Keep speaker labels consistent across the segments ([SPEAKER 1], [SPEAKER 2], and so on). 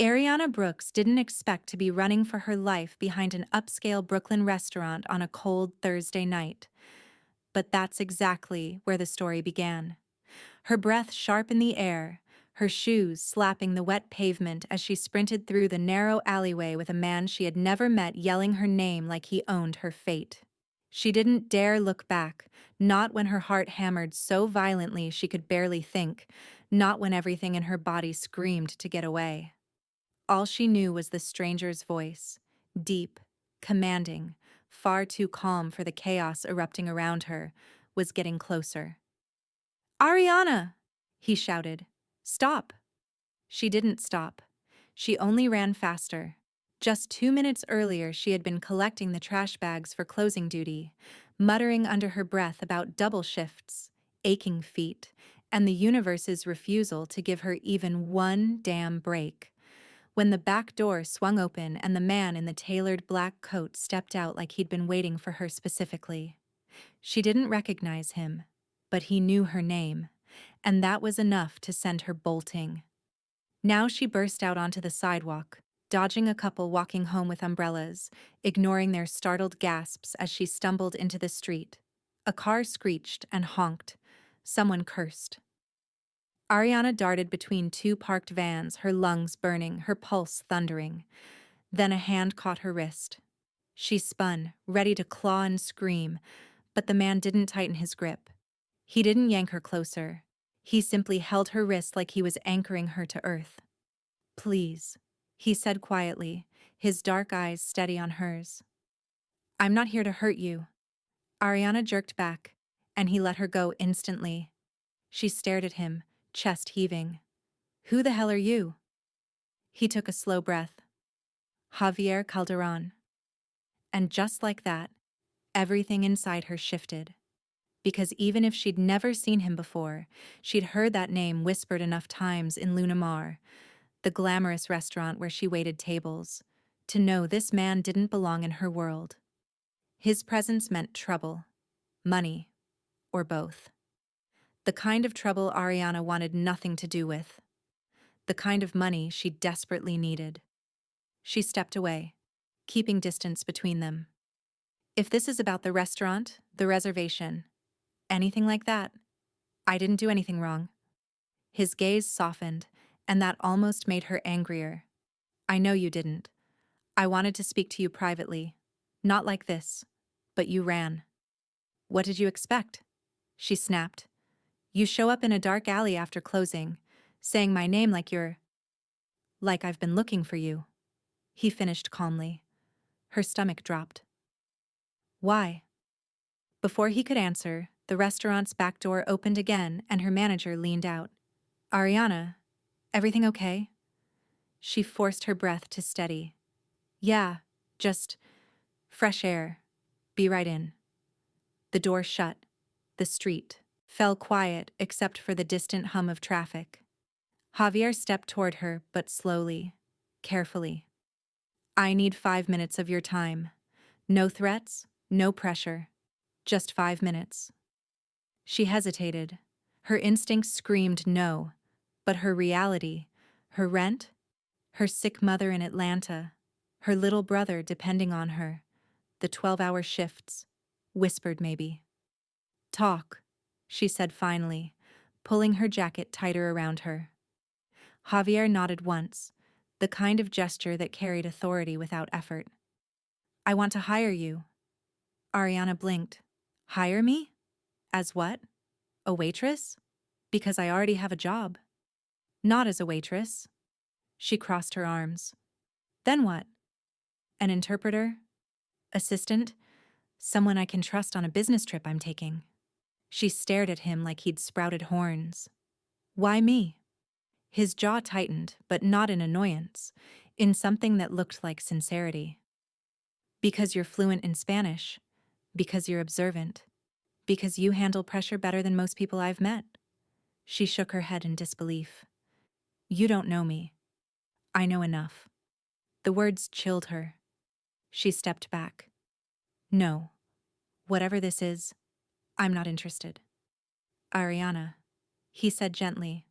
[SPEAKER 1] Ariana Brooks didn't expect to be running for her life behind an upscale Brooklyn restaurant on a cold Thursday night. But that's exactly where the story began. Her breath sharp in the air, her shoes slapping the wet pavement as she sprinted through the narrow alleyway with a man she had never met yelling her name like he owned her fate. She didn't dare look back, not when her heart hammered so violently she could barely think, not when everything in her body screamed to get away. All she knew was the stranger's voice, deep, commanding, far too calm for the chaos erupting around her, was getting closer. "Ariana!" he shouted. "Stop!" She didn't stop. She only ran faster. Just 2 minutes earlier, she had been collecting the trash bags for closing duty, muttering under her breath about double shifts, aching feet, and the universe's refusal to give her even one damn break. When the back door swung open and the man in the tailored black coat stepped out like he'd been waiting for her specifically. She didn't recognize him, but he knew her name, and that was enough to send her bolting. Now she burst out onto the sidewalk, dodging a couple walking home with umbrellas, ignoring their startled gasps as she stumbled into the street. A car screeched and honked. Someone cursed. Ariana darted between two parked vans, her lungs burning, her pulse thundering. Then a hand caught her wrist. She spun, ready to claw and scream, but the man didn't tighten his grip. He didn't yank her closer. He simply held her wrist like he was anchoring her to earth. "Please," he said quietly, his dark eyes steady on hers. "I'm not here to hurt you." Ariana jerked back, and he let her go instantly. She stared at him, chest heaving. "Who the hell are you?" He took a slow breath. "Javier Calderon." And just like that, everything inside her shifted. Because even if she'd never seen him before, she'd heard that name whispered enough times in Luna Mar, the glamorous restaurant where she waited tables, to know this man didn't belong in her world. His presence meant trouble, money, or both. The kind of trouble Ariana wanted nothing to do with. The kind of money she desperately needed. She stepped away, keeping distance between them. "If this is about the restaurant, the reservation, anything like that, I didn't do anything wrong." His gaze softened, and that almost made her angrier. "I know you didn't. I wanted to speak to you privately. Not like this. But you ran." "What did you expect?" she snapped. "You show up in a dark alley after closing, saying my name like I've been looking for you." He finished calmly. Her stomach dropped. "Why?" Before he could answer, the restaurant's back door opened again and her manager leaned out. "Ariana, everything okay?" She forced her breath to steady. "Yeah, just fresh air. Be right in." The door shut. The street fell quiet except for the distant hum of traffic. Javier stepped toward her, but slowly, carefully. "I need 5 minutes of your time. No threats, no pressure. Just 5 minutes." She hesitated. Her instincts screamed no, but her reality, her rent, her sick mother in Atlanta, her little brother depending on her, the 12-hour shifts, whispered maybe. "Talk," she said finally, pulling her jacket tighter around her. Javier nodded once, the kind of gesture that carried authority without effort. "I want to hire you." Ariana blinked. "Hire me? As what? A waitress? Because I already have a job." "Not as a waitress." She crossed her arms. "Then what? An interpreter? Assistant? Someone I can trust on a business trip I'm taking." She stared at him like he'd sprouted horns. "Why me?" His jaw tightened, but not in annoyance, in something that looked like sincerity. "Because you're fluent in Spanish. Because you're observant. Because you handle pressure better than most people I've met." She shook her head in disbelief. "You don't know me. I know enough." The words chilled her. She stepped back. "No. Whatever this is, I'm not interested." "Ariana," he said gently,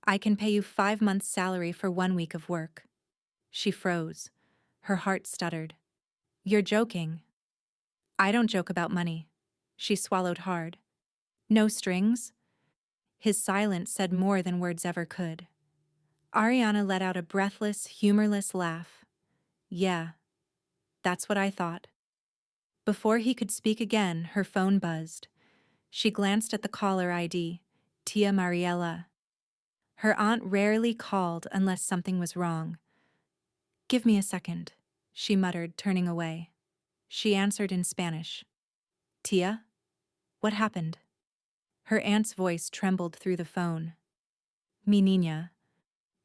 [SPEAKER 1] "I can pay you 5 months' salary for 1 week of work. She froze. Her heart stuttered. You're joking. I don't joke about money. She swallowed hard. No strings? His silence said more than words ever could. Ariana let out a breathless, humorless laugh. Yeah, that's what I thought. Before he could speak again, her phone buzzed. She glanced at the caller ID, Tia Mariella. Her aunt rarely called unless something was wrong. Give me a second, she muttered, turning away. She answered in Spanish. Tia? What happened? Her aunt's voice trembled through the phone. Mi niña.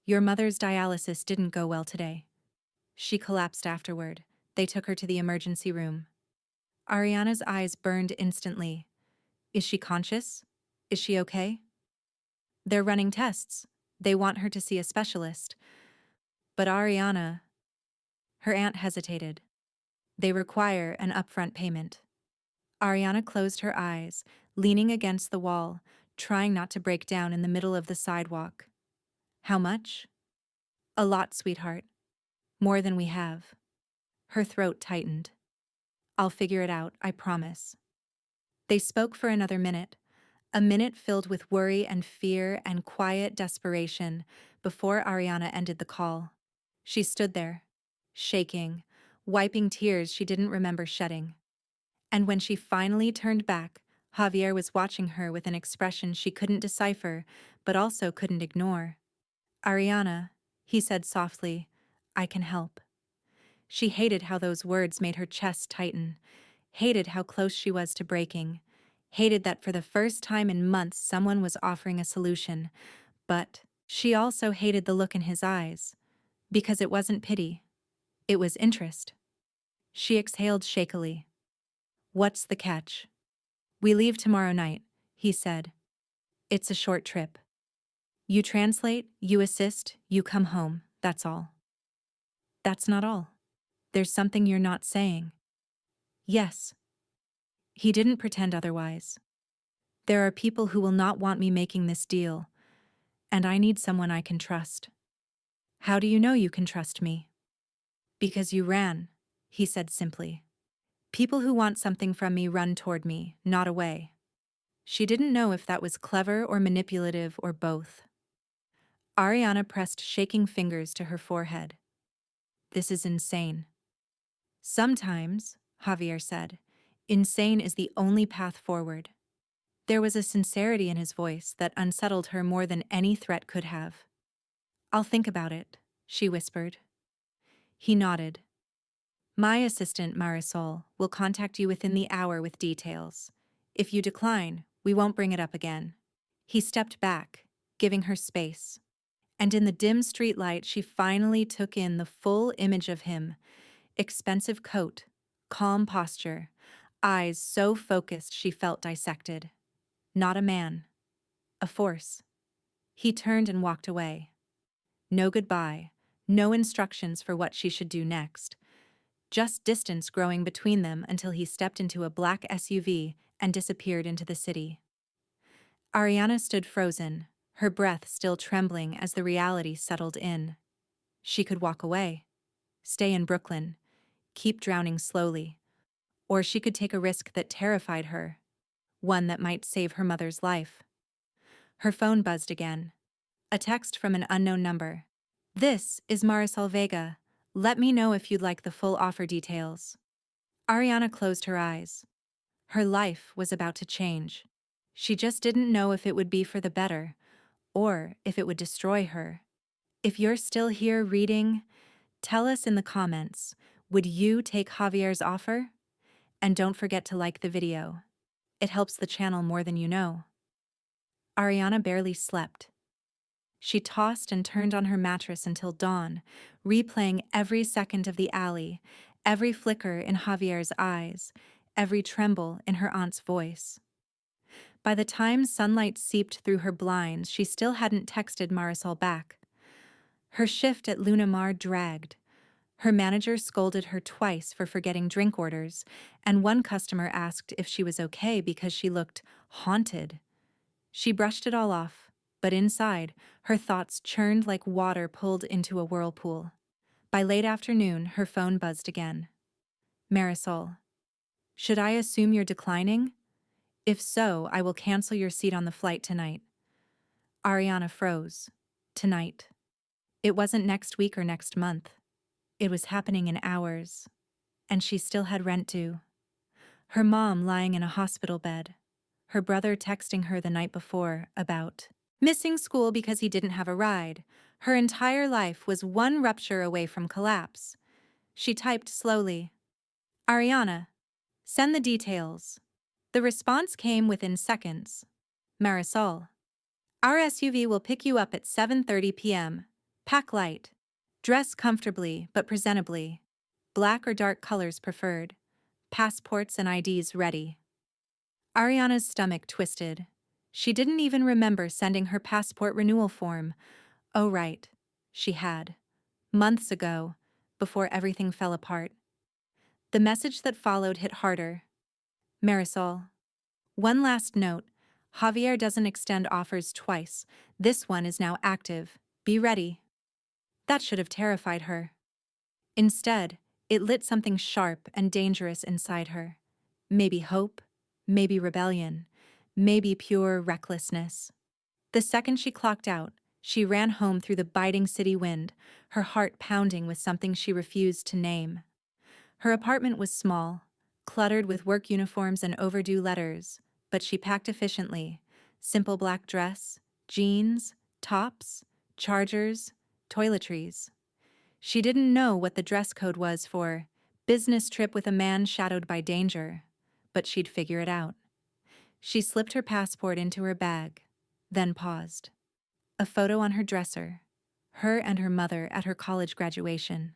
[SPEAKER 1] Your mother's dialysis didn't go well today. She collapsed afterward. They took her to the emergency room. Ariana's eyes burned instantly. Is she conscious? Is she okay? They're running tests. They want her to see a specialist. But Ariana... Her aunt hesitated. They require an upfront payment. Ariana closed her eyes, leaning against the wall, trying not to break down in the middle of the sidewalk. How much? A lot, sweetheart. More than we have. Her throat tightened. I'll figure it out, I promise. They spoke for another minute, a minute filled with worry and fear and quiet desperation, before Ariana ended the call. She stood there, shaking, wiping tears she didn't remember shedding. And when she finally turned back, Javier was watching her with an expression she couldn't decipher, but also couldn't ignore. Ariana, he said softly, I can help. She hated how those words made her chest tighten, hated how close she was to breaking, hated that for the first time in months someone was offering a solution, but she also hated the look in his eyes, because it wasn't pity, it was interest. She exhaled shakily. What's the catch? We leave tomorrow night, he said. It's a short trip. You translate, you assist, you come home, that's all. That's not all. There's something you're not saying. Yes. He didn't pretend otherwise. There are people who will not want me making this deal, and I need someone I can trust. How do you know you can trust me? Because you ran, he said simply. People who want something from me run toward me, not away. She didn't know if that was clever or manipulative or both. Ariana pressed shaking fingers to her forehead. This is insane. Sometimes, Javier said, insane is the only path forward. There was a sincerity in his voice that unsettled her more than any threat could have. I'll think about it, she whispered. He nodded. My assistant, Marisol, will contact you within the hour with details. If you decline, we won't bring it up again. He stepped back, giving her space. And in the dim streetlight, she finally took in the full image of him. Expensive coat, calm posture, eyes so focused she felt dissected. Not a man. A force. He turned and walked away. No goodbye, no instructions for what she should do next. Just distance growing between them until he stepped into a black SUV and disappeared into the city. Ariana stood frozen, her breath still trembling as the reality settled in. She could walk away, stay in Brooklyn, keep drowning slowly. Or she could take a risk that terrified her, one that might save her mother's life. Her phone buzzed again. A text from an unknown number. This is Marisol Vega. Let me know if you'd like the full offer details. Ariana closed her eyes. Her life was about to change. She just didn't know if it would be for the better, or if it would destroy her. If you're still here reading, tell us in the comments, would you take Javier's offer? And don't forget to like the video. It helps the channel more than you know. Ariana barely slept. She tossed and turned on her mattress until dawn, replaying every second of the alley, every flicker in Javier's eyes, every tremble in her aunt's voice. By the time sunlight seeped through her blinds, she still hadn't texted Marisol back. Her shift at Luna Mar dragged. Her manager scolded her twice for forgetting drink orders, and one customer asked if she was okay because she looked haunted. She brushed it all off, but inside, her thoughts churned like water pulled into a whirlpool. By late afternoon, her phone buzzed again. Marisol. Should I assume you're declining? If so, I will cancel your seat on the flight tonight. Ariana froze. Tonight. It wasn't next week or next month. It was happening in hours. And she still had rent due. Her mom lying in a hospital bed. Her brother texting her the night before about missing school because he didn't have a ride. Her entire life was one rupture away from collapse. She typed slowly. Ariana, send the details. The response came within seconds. Marisol. Our SUV will pick you up at 7:30 p.m. Pack light. Dress comfortably but presentably. Black or dark colors preferred. Passports and IDs ready. Ariana's stomach twisted. She didn't even remember sending her passport renewal form. Oh right, she had. Months ago, before everything fell apart. The message that followed hit harder. Marisol. One last note. Javier doesn't extend offers twice. This one is now active. Be ready. That should have terrified her. Instead, it lit something sharp and dangerous inside her. Maybe hope, maybe rebellion, maybe pure recklessness. The second she clocked out, she ran home through the biting city wind, her heart pounding with something she refused to name. Her apartment was small, cluttered with work uniforms and overdue letters, but she packed efficiently. Simple black dress, jeans, tops, chargers, toiletries. She didn't know what the dress code was for business trip with a man shadowed by danger, but she'd figure it out. She slipped her passport into her bag, then paused. A photo on her dresser, her and her mother at her college graduation.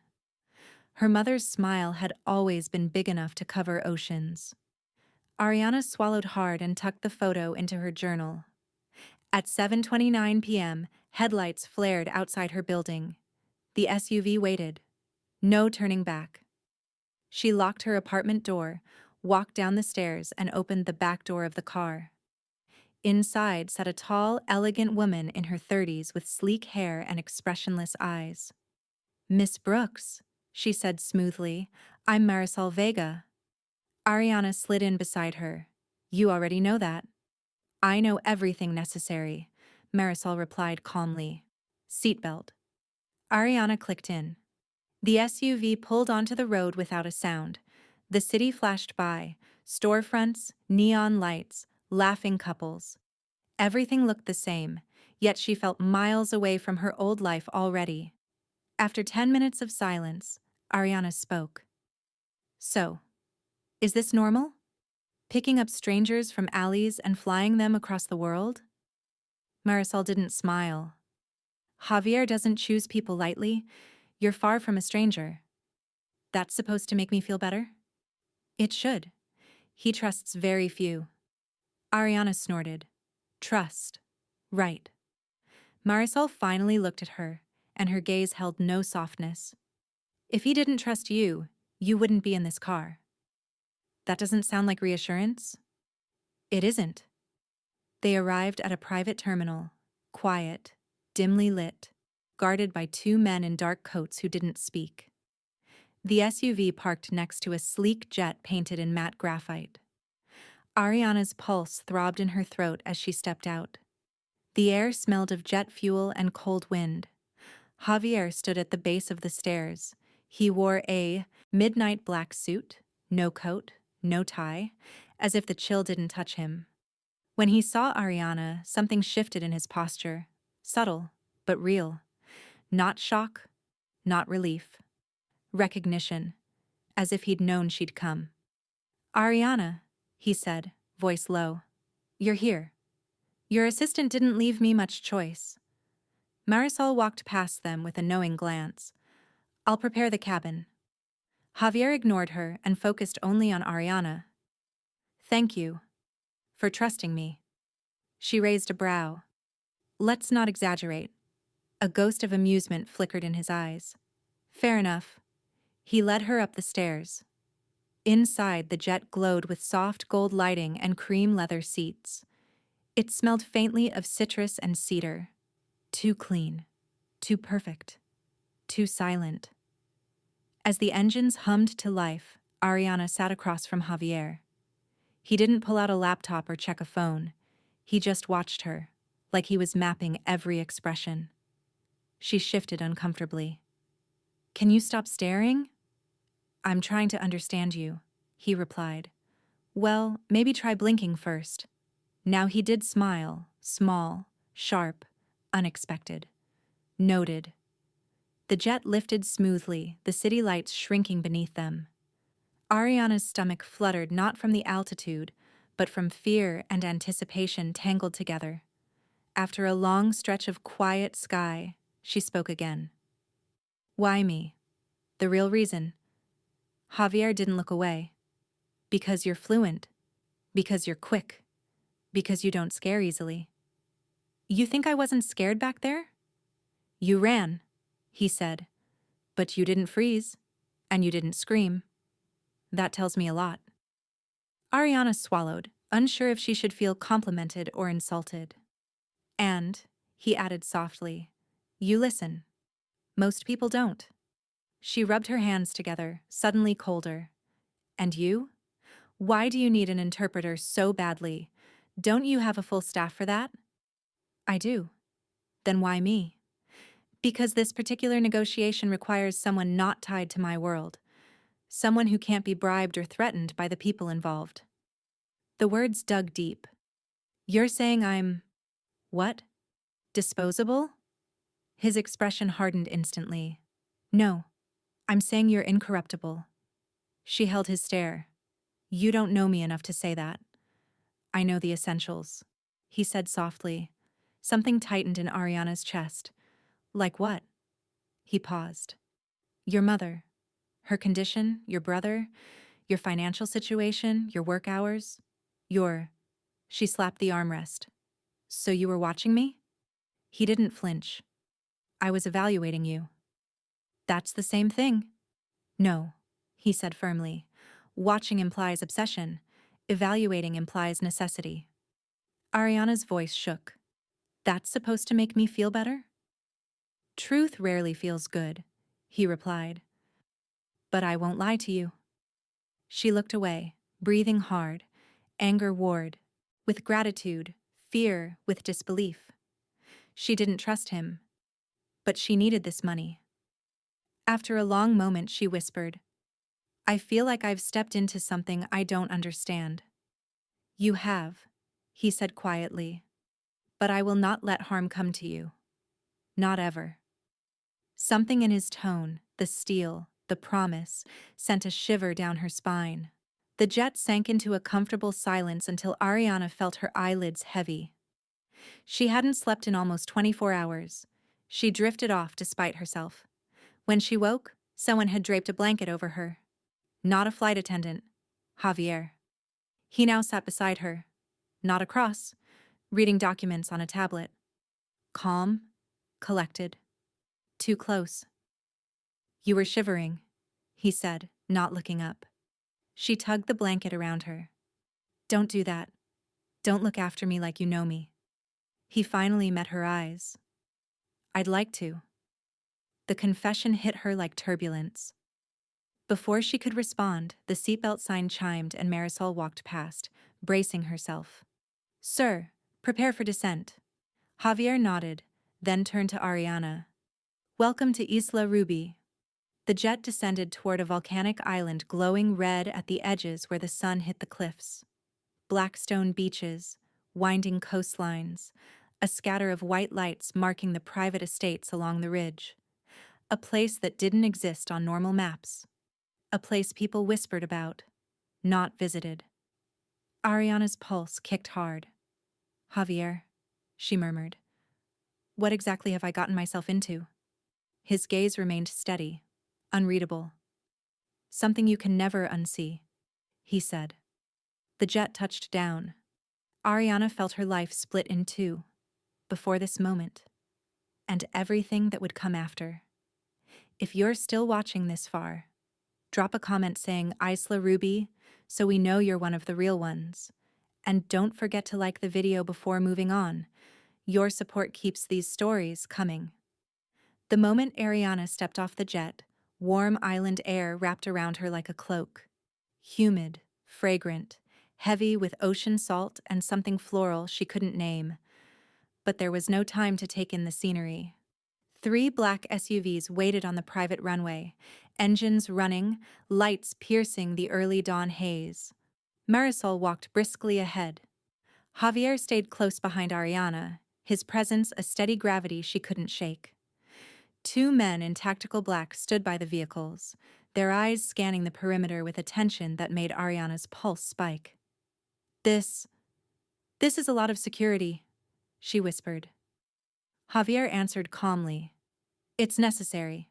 [SPEAKER 1] Her mother's smile had always been big enough to cover oceans. Ariana swallowed hard and tucked the photo into her journal. At 7:29 p.m., headlights flared outside her building. The SUV waited. No turning back. She locked her apartment door, walked down the stairs, and opened the back door of the car. Inside sat a tall, elegant woman in her 30s with sleek hair and expressionless eyes. Miss Brooks, she said smoothly, I'm Marisol Vega. Ariana slid in beside her. You already know that. I know everything necessary, Marisol replied calmly. Seatbelt. Ariana clicked in. The SUV pulled onto the road without a sound. The city flashed by, storefronts, neon lights, laughing couples. Everything looked the same, yet she felt miles away from her old life already. After 10 minutes of silence, Ariana spoke. So, is this normal? Picking up strangers from alleys and flying them across the world? Marisol didn't smile. Javier doesn't choose people lightly. You're far from a stranger. That's supposed to make me feel better? It should. He trusts very few. Ariana snorted. Trust. Right. Marisol finally looked at her, and her gaze held no softness. If he didn't trust you, you wouldn't be in this car. That doesn't sound like reassurance? It isn't. They arrived at a private terminal, quiet, dimly lit, guarded by two men in dark coats who didn't speak. The SUV parked next to a sleek jet painted in matte graphite. Ariana's pulse throbbed in her throat as she stepped out. The air smelled of jet fuel and cold wind. Javier stood at the base of the stairs. He wore a midnight black suit, no coat, no tie, as if the chill didn't touch him. When he saw Ariana, something shifted in his posture. Subtle, but real. Not shock, not relief. Recognition, as if he'd known she'd come. Ariana, he said, voice low. You're here. Your assistant didn't leave me much choice. Marisol walked past them with a knowing glance. I'll prepare the cabin. Javier ignored her and focused only on Ariana. Thank you. For trusting me. She raised a brow. Let's not exaggerate. A ghost of amusement flickered in his eyes. Fair enough. He led her up the stairs. Inside, the jet glowed with soft gold lighting and cream leather seats. It smelled faintly of citrus and cedar. Too clean. Too perfect. Too silent. As the engines hummed to life, Ariana sat across from Javier. He didn't pull out a laptop or check a phone. He just watched her, like he was mapping every expression. She shifted uncomfortably. "Can you stop staring?" "I'm trying to understand you," he replied. "Well, maybe try blinking first." Now he did smile, small, sharp, unexpected. Noted. The jet lifted smoothly, the city lights shrinking beneath them. Ariana's stomach fluttered not from the altitude, but from fear and anticipation tangled together. After a long stretch of quiet sky, she spoke again. "Why me? The real reason." Javier didn't look away. "Because you're fluent. Because you're quick. Because you don't scare easily." "You think I wasn't scared back there?" "You ran," he said. "But you didn't freeze. And you didn't scream. That tells me a lot." Ariana swallowed, unsure if she should feel complimented or insulted. "And," he added softly, "you listen. Most people don't." She rubbed her hands together, suddenly colder. "And you? Why do you need an interpreter so badly? Don't you have a full staff for that?" "I do." "Then why me?" "Because this particular negotiation requires someone not tied to my world. Someone who can't be bribed or threatened by the people involved." The words dug deep. "You're saying I'm... what? Disposable?" His expression hardened instantly. "No, I'm saying you're incorruptible." She held his stare. "You don't know me enough to say that." "I know the essentials," he said softly. Something tightened in Ariana's chest. "Like what?" He paused. "Your mother. Her condition, your brother, your financial situation, your work hours. Your..." She slapped the armrest. "So you were watching me?" He didn't flinch. "I was evaluating you." "That's the same thing." "No," he said firmly. "Watching implies obsession. Evaluating implies necessity." Ariana's voice shook. "That's supposed to make me feel better?" "Truth rarely feels good," he replied. "But I won't lie to you." She looked away, breathing hard, anger warred, with gratitude, fear with disbelief. She didn't trust him, but she needed this money. After a long moment, she whispered, "I feel like I've stepped into something I don't understand." "You have," he said quietly, "but I will not let harm come to you. Not ever." Something in his tone, the steel, the promise, sent a shiver down her spine. The jet sank into a comfortable silence until Ariana felt her eyelids heavy. She hadn't slept in almost 24 hours. She drifted off despite herself. When she woke, someone had draped a blanket over her. Not a flight attendant. Javier. He now sat beside her. Not across, reading documents on a tablet. Calm, collected. Too close. "You were shivering," he said, not looking up. She tugged the blanket around her. "Don't do that. Don't look after me like you know me." He finally met her eyes. "I'd like to." The confession hit her like turbulence. Before she could respond, the seatbelt sign chimed and Marisol walked past, bracing herself. "Sir, prepare for descent." Javier nodded, then turned to Ariana. "Welcome to Isla Ruby." The jet descended toward a volcanic island glowing red at the edges where the sun hit the cliffs. Black stone beaches, winding coastlines, a scatter of white lights marking the private estates along the ridge. A place that didn't exist on normal maps. A place people whispered about, not visited. Ariana's pulse kicked hard. "Javier," she murmured. "What exactly have I gotten myself into?" His gaze remained steady, unreadable. "Something you can never unsee," he said. The jet touched down. Ariana felt her life split in two, before this moment, and everything that would come after. If you're still watching this far, drop a comment saying Isla Ruby so we know you're one of the real ones. And don't forget to like the video before moving on. Your support keeps these stories coming. The moment Ariana stepped off the jet, warm island air wrapped around her like a cloak. Humid, fragrant, heavy with ocean salt and something floral she couldn't name. But there was no time to take in the scenery. 3 black SUVs waited on the private runway, engines running, lights piercing the early dawn haze. Marisol walked briskly ahead. Javier stayed close behind Ariana, his presence a steady gravity she couldn't shake. 2 men in tactical black stood by the vehicles, their eyes scanning the perimeter with a tension that made Ariana's pulse spike. This is a lot of security," she whispered. Javier answered calmly. "It's necessary."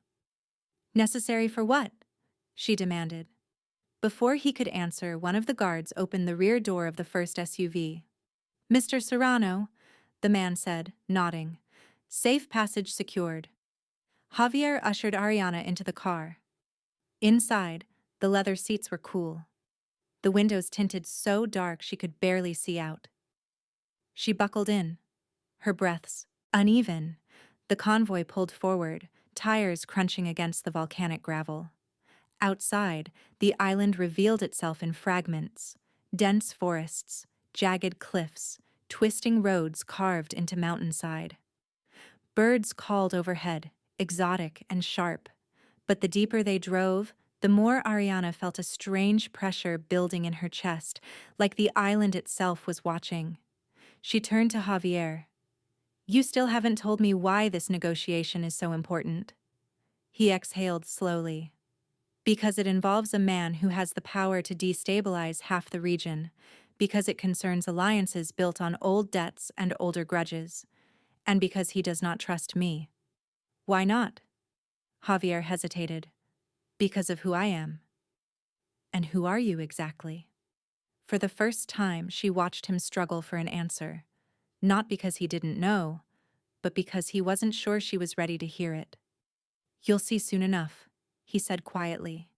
[SPEAKER 1] "Necessary for what?" she demanded. Before he could answer, one of the guards opened the rear door of the first SUV. "Mr. Serrano," the man said, nodding. "Safe passage secured." Javier ushered Ariana into the car. Inside, the leather seats were cool. The windows tinted so dark she could barely see out. She buckled in, her breaths uneven. The convoy pulled forward, tires crunching against the volcanic gravel. Outside, the island revealed itself in fragments: dense forests, jagged cliffs, twisting roads carved into mountainside. Birds called overhead, exotic and sharp. But the deeper they drove, the more Ariana felt a strange pressure building in her chest, like the island itself was watching. She turned to Javier. "You still haven't told me why this negotiation is so important." He exhaled slowly. "Because it involves a man who has the power to destabilize half the region, because it concerns alliances built on old debts and older grudges, and because he does not trust me." "Why not?" Javier hesitated. "Because of who I am." "And who are you exactly?" For the first time, she watched him struggle for an answer, not because he didn't know, but because he wasn't sure she was ready to hear it. "You'll see soon enough," he said quietly.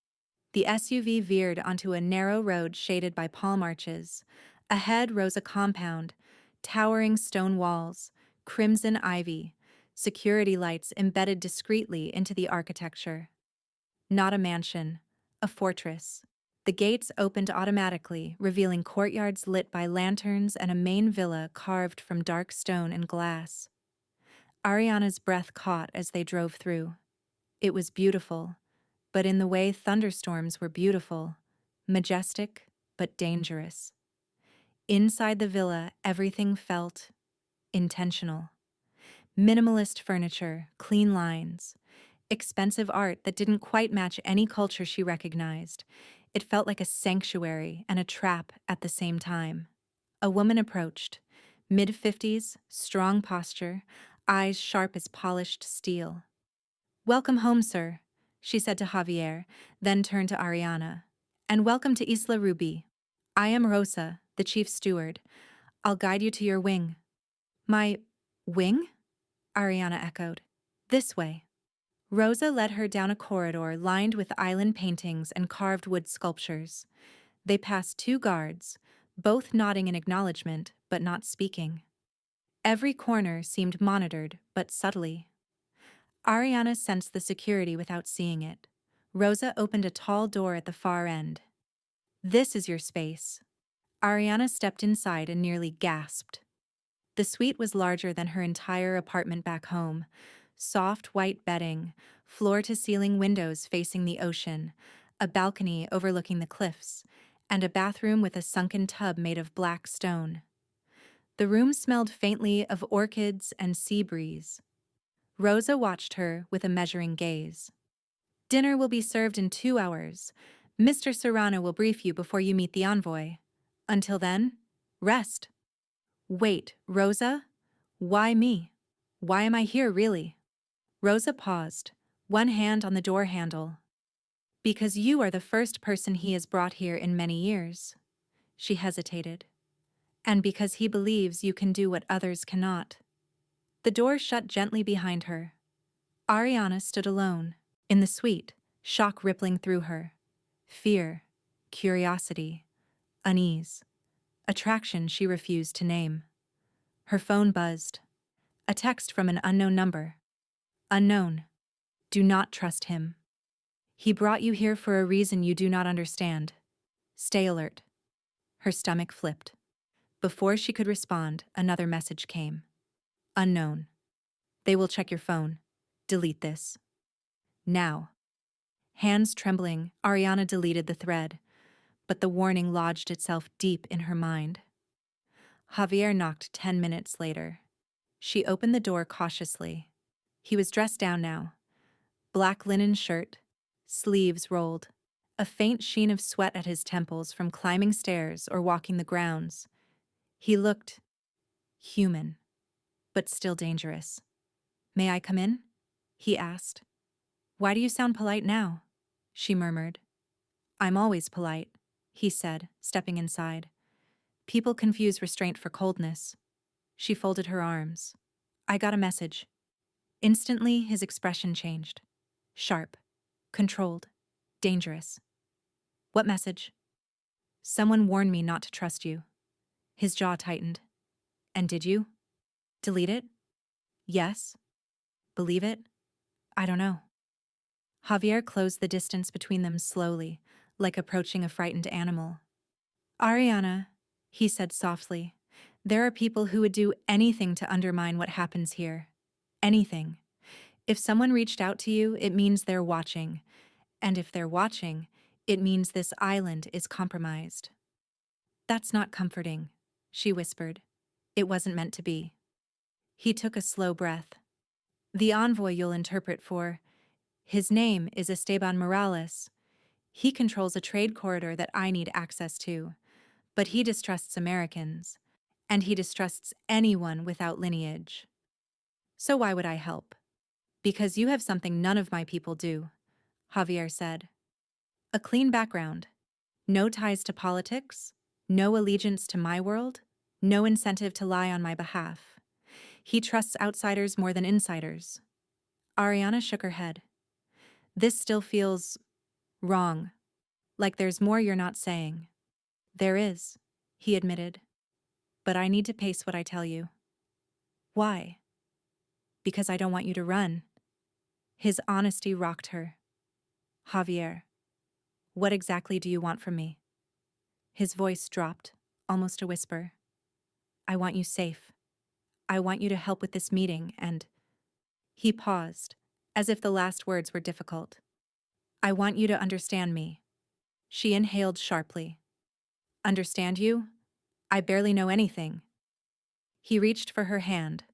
[SPEAKER 1] The SUV veered onto a narrow road shaded by palm arches. Ahead rose a compound, towering stone walls, crimson ivy, security lights embedded discreetly into the architecture. Not a mansion, a fortress. The gates opened automatically, revealing courtyards lit by lanterns and a main villa carved from dark stone and glass. Ariana's breath caught as they drove through. It was beautiful, but in the way thunderstorms were beautiful, majestic but dangerous. Inside the villa, everything felt intentional. Minimalist furniture, clean lines, expensive art that didn't quite match any culture she recognized. It felt like a sanctuary and a trap at the same time. A woman approached, mid-50s, strong posture, eyes sharp as polished steel. "Welcome home, sir," she said to Javier, then turned to Ariana. "And welcome to Isla Ruby. I am Rosa, the chief steward. I'll guide you to your wing." "My wing?" Ariana echoed. "This way." Rosa led her down a corridor lined with island paintings and carved wood sculptures. They passed 2 guards, both nodding in acknowledgement but not speaking. Every corner seemed monitored, but subtly. Ariana sensed the security without seeing it. Rosa opened a tall door at the far end. "This is your space." Ariana stepped inside and nearly gasped. The suite was larger than her entire apartment back home. Soft white bedding, floor-to-ceiling windows facing the ocean, a balcony overlooking the cliffs, and a bathroom with a sunken tub made of black stone. The room smelled faintly of orchids and sea breeze. Rosa watched her with a measuring gaze. "Dinner will be served in 2 hours. Mr. Serrano will brief you before you meet the envoy. Until then, rest." "Wait, Rosa? Why me? Why am I here, really?" Rosa paused, one hand on the door handle. "Because you are the first person he has brought here in many years." She hesitated. "And because he believes you can do what others cannot." The door shut gently behind her. Ariana stood alone, in the suite, shock rippling through her. Fear, curiosity, unease, attraction she refused to name. Her phone buzzed. A text from an unknown number. "Unknown. Do not trust him." He brought you here for a reason you do not understand. Stay alert. Her stomach flipped. Before she could respond, another message came. Unknown. They will check your phone. Delete this. Now. Hands trembling, Ariana deleted the thread, but the warning lodged itself deep in her mind. Javier knocked 10 minutes later. She opened the door cautiously. He was dressed down now. Black linen shirt, sleeves rolled, a faint sheen of sweat at his temples from climbing stairs or walking the grounds. He looked human, but still dangerous. May I come in? He asked. Why do you sound polite now? She murmured. I'm always polite, he said, stepping inside. People confuse restraint for coldness. She folded her arms. I got a message. Instantly, his expression changed. Sharp, controlled, dangerous. What message? Someone warned me not to trust you. His jaw tightened. And did you? Delete it? Yes. Believe it? I don't know. Javier closed the distance between them slowly, like approaching a frightened animal. Ariana, he said softly, there are people who would do anything to undermine what happens here. Anything. If someone reached out to you, it means they're watching. And if they're watching, it means this island is compromised. That's not comforting, she whispered. It wasn't meant to be. He took a slow breath. The envoy you'll interpret for, his name is Esteban Morales. He controls a trade corridor that I need access to, but he distrusts Americans, and he distrusts anyone without lineage. So why would I help? Because you have something none of my people do, Javier said. A clean background. No ties to politics, no allegiance to my world, no incentive to lie on my behalf. He trusts outsiders more than insiders. Ariana shook her head. This still feels wrong, like there's more you're not saying. There is, he admitted. But I need to pace what I tell you. Why? Because I don't want you to run. His honesty rocked her. Javier, what exactly do you want from me? His voice dropped, almost a whisper. I want you safe. I want you to help with this meeting, and... He paused, as if the last words were difficult. I want you to understand me. She inhaled sharply. Understand you? I barely know anything. He reached for her hand.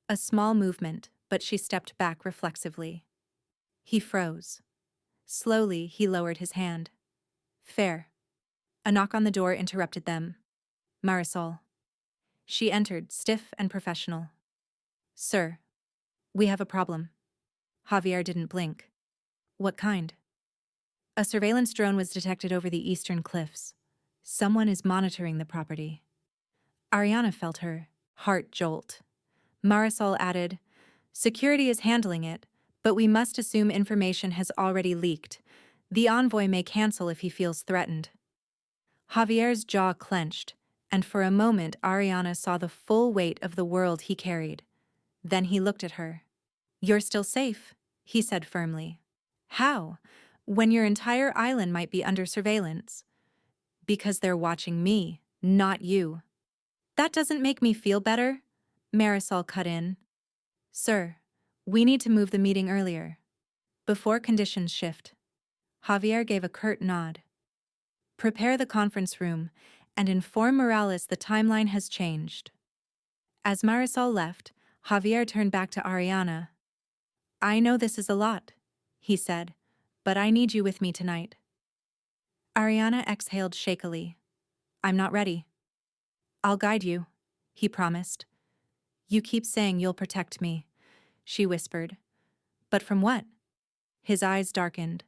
[SPEAKER 1] A small movement, but she stepped back reflexively. He froze. Slowly, he lowered his hand. Fair. A knock on the door interrupted them. Marisol. She entered, stiff and professional. Sir, we have a problem. Javier didn't blink. What kind? A surveillance drone was detected over the eastern cliffs. Someone is monitoring the property. Ariana felt her heart jolt. Marisol added, Security is handling it, but we must assume information has already leaked. The envoy may cancel if he feels threatened. Javier's jaw clenched, and for a moment Ariana saw the full weight of the world he carried. Then he looked at her. You're still safe, he said firmly. How? When your entire island might be under surveillance? Because they're watching me, not you. That doesn't make me feel better, Marisol cut in. Sir, we need to move the meeting earlier. Before conditions shift. Javier gave a curt nod. Prepare the conference room and inform Morales the timeline has changed. As Marisol left, Javier turned back to Ariana. I know this is a lot, he said, but I need you with me tonight. Ariana exhaled shakily. I'm not ready. I'll guide you, he promised. You keep saying you'll protect me, she whispered. But from what? His eyes darkened.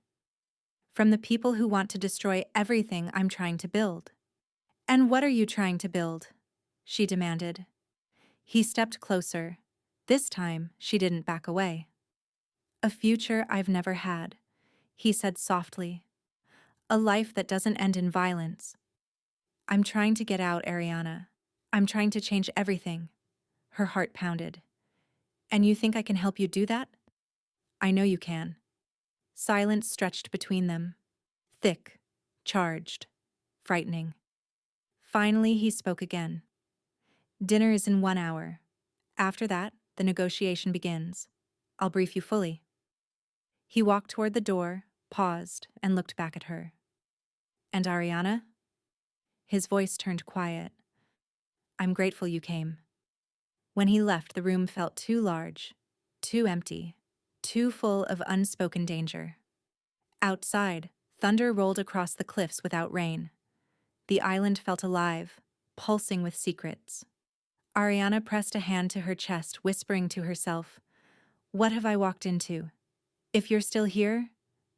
[SPEAKER 1] From the people who want to destroy everything I'm trying to build. And what are you trying to build? She demanded. He stepped closer. This time, she didn't back away. A future I've never had, he said softly. A life that doesn't end in violence. I'm trying to get out, Ariana. I'm trying to change everything. Her heart pounded. And you think I can help you do that? I know you can. Silence stretched between them. Thick, charged, frightening. Finally, he spoke again. Dinner is in 1 hour. After that, the negotiation begins. I'll brief you fully. He walked toward the door, paused, and looked back at her. And Ariana? His voice turned quiet. I'm grateful you came. When he left, the room felt too large, too empty, too full of unspoken danger. Outside, thunder rolled across the cliffs without rain. The island felt alive, pulsing with secrets. Ariana pressed a hand to her chest, whispering to herself, "What have I walked into?" If you're still here,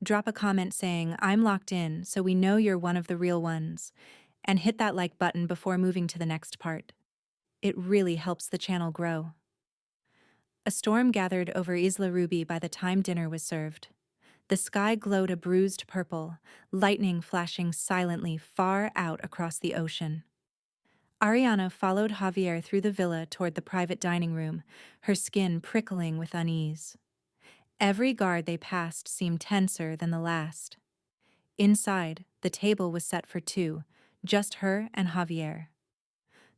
[SPEAKER 1] drop a comment saying, "I'm locked in, so we know you're one of the real ones," and hit that like button before moving to the next part. It really helps the channel grow. A storm gathered over Isla Ruby by the time dinner was served. The sky glowed a bruised purple, lightning flashing silently far out across the ocean. Ariana followed Javier through the villa toward the private dining room, her skin prickling with unease. Every guard they passed seemed tenser than the last. Inside, the table was set for two, just her and Javier.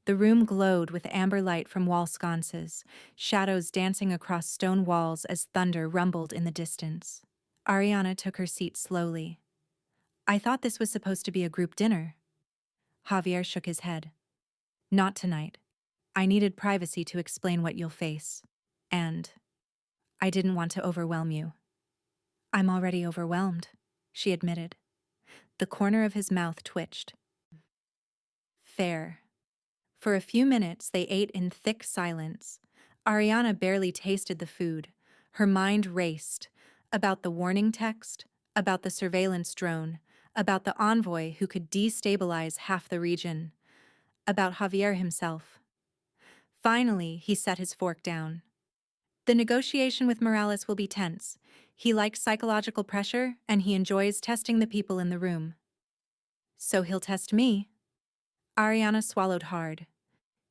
[SPEAKER 1] The room glowed with amber light from wall sconces, shadows dancing across stone walls as thunder rumbled in the distance. Ariana took her seat slowly. I thought this was supposed to be a group dinner. Javier shook his head. Not tonight. I needed privacy to explain what you'll face. And I didn't want to overwhelm you. I'm already overwhelmed, she admitted. The corner of his mouth twitched. Fair. For a few minutes, they ate in thick silence. Ariana barely tasted the food. Her mind raced about the warning text, about the surveillance drone, about the envoy who could destabilize half the region, about Javier himself. Finally, he set his fork down. The negotiation with Morales will be tense. He likes psychological pressure, and he enjoys testing the people in the room. So he'll test me? Ariana swallowed hard.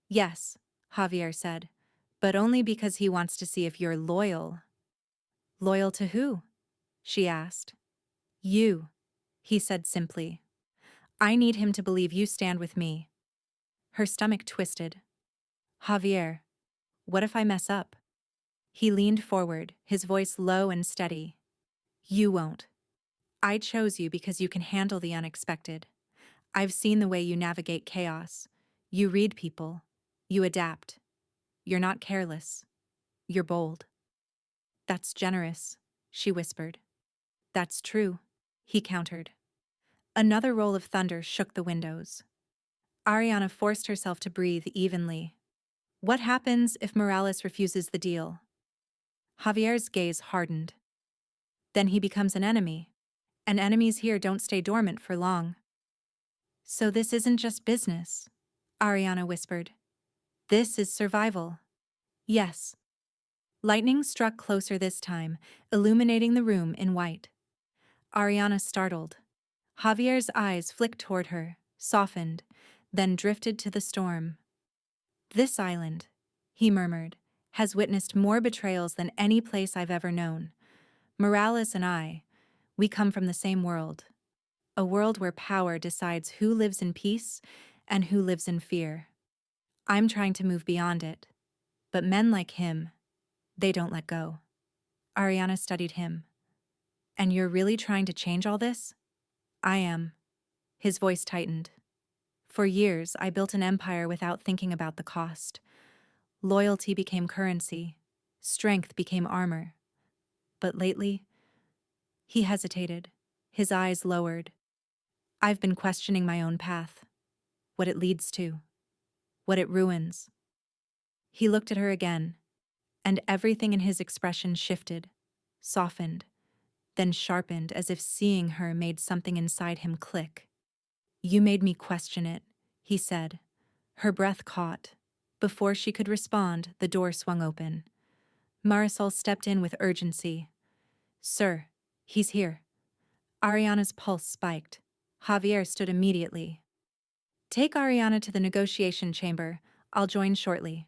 [SPEAKER 1] Yes, Javier said, but only because he wants to see if you're loyal. Loyal to who? She asked. You, he said simply. I need him to believe you stand with me. Her stomach twisted. Javier, what if I mess up? He leaned forward, his voice low and steady. You won't. I chose you because you can handle the unexpected. I've seen the way you navigate chaos. You read people. You adapt. You're not careless. You're bold. That's generous, she whispered. That's true, he countered. Another roll of thunder shook the windows. Ariana forced herself to breathe evenly. What happens if Morales refuses the deal? Javier's gaze hardened. Then he becomes an enemy. And enemies here don't stay dormant for long. So this isn't just business, Ariana whispered. This is survival. Yes. Lightning struck closer this time, illuminating the room in white. Ariana startled. Javier's eyes flicked toward her, softened, then drifted to the storm. This island, he murmured, has witnessed more betrayals than any place I've ever known. Morales and I, we come from the same world. A world where power decides who lives in peace and who lives in fear. I'm trying to move beyond it. But men like him, they don't let go. Ariana studied him. And you're really trying to change all this? I am. His voice tightened. For years, I built an empire without thinking about the cost. Loyalty became currency. Strength became armor. But lately, he hesitated, his eyes lowered. I've been questioning my own path, what it leads to, what it ruins. He looked at her again, and everything in his expression shifted, softened, then sharpened as if seeing her made something inside him click. You made me question it, he said. Her breath caught. Before she could respond, the door swung open. Marisol stepped in with urgency. Sir, he's here. Ariana's pulse spiked. Javier stood immediately. Take Ariana to the negotiation chamber. I'll join shortly.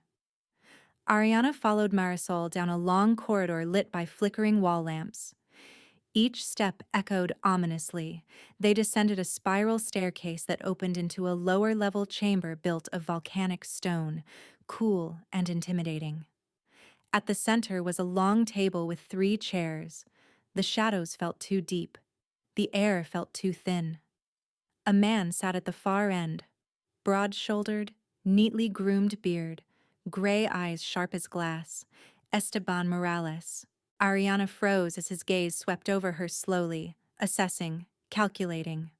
[SPEAKER 1] Ariana followed Marisol down a long corridor lit by flickering wall lamps. Each step echoed ominously. They descended a spiral staircase that opened into a lower-level chamber built of volcanic stone, cool and intimidating. At the center was a long table with 3 chairs. The shadows felt too deep. The air felt too thin. A man sat at the far end, broad-shouldered, neatly groomed beard, gray eyes sharp as glass. Esteban Morales. Ariana froze as his gaze swept over her slowly, assessing, calculating.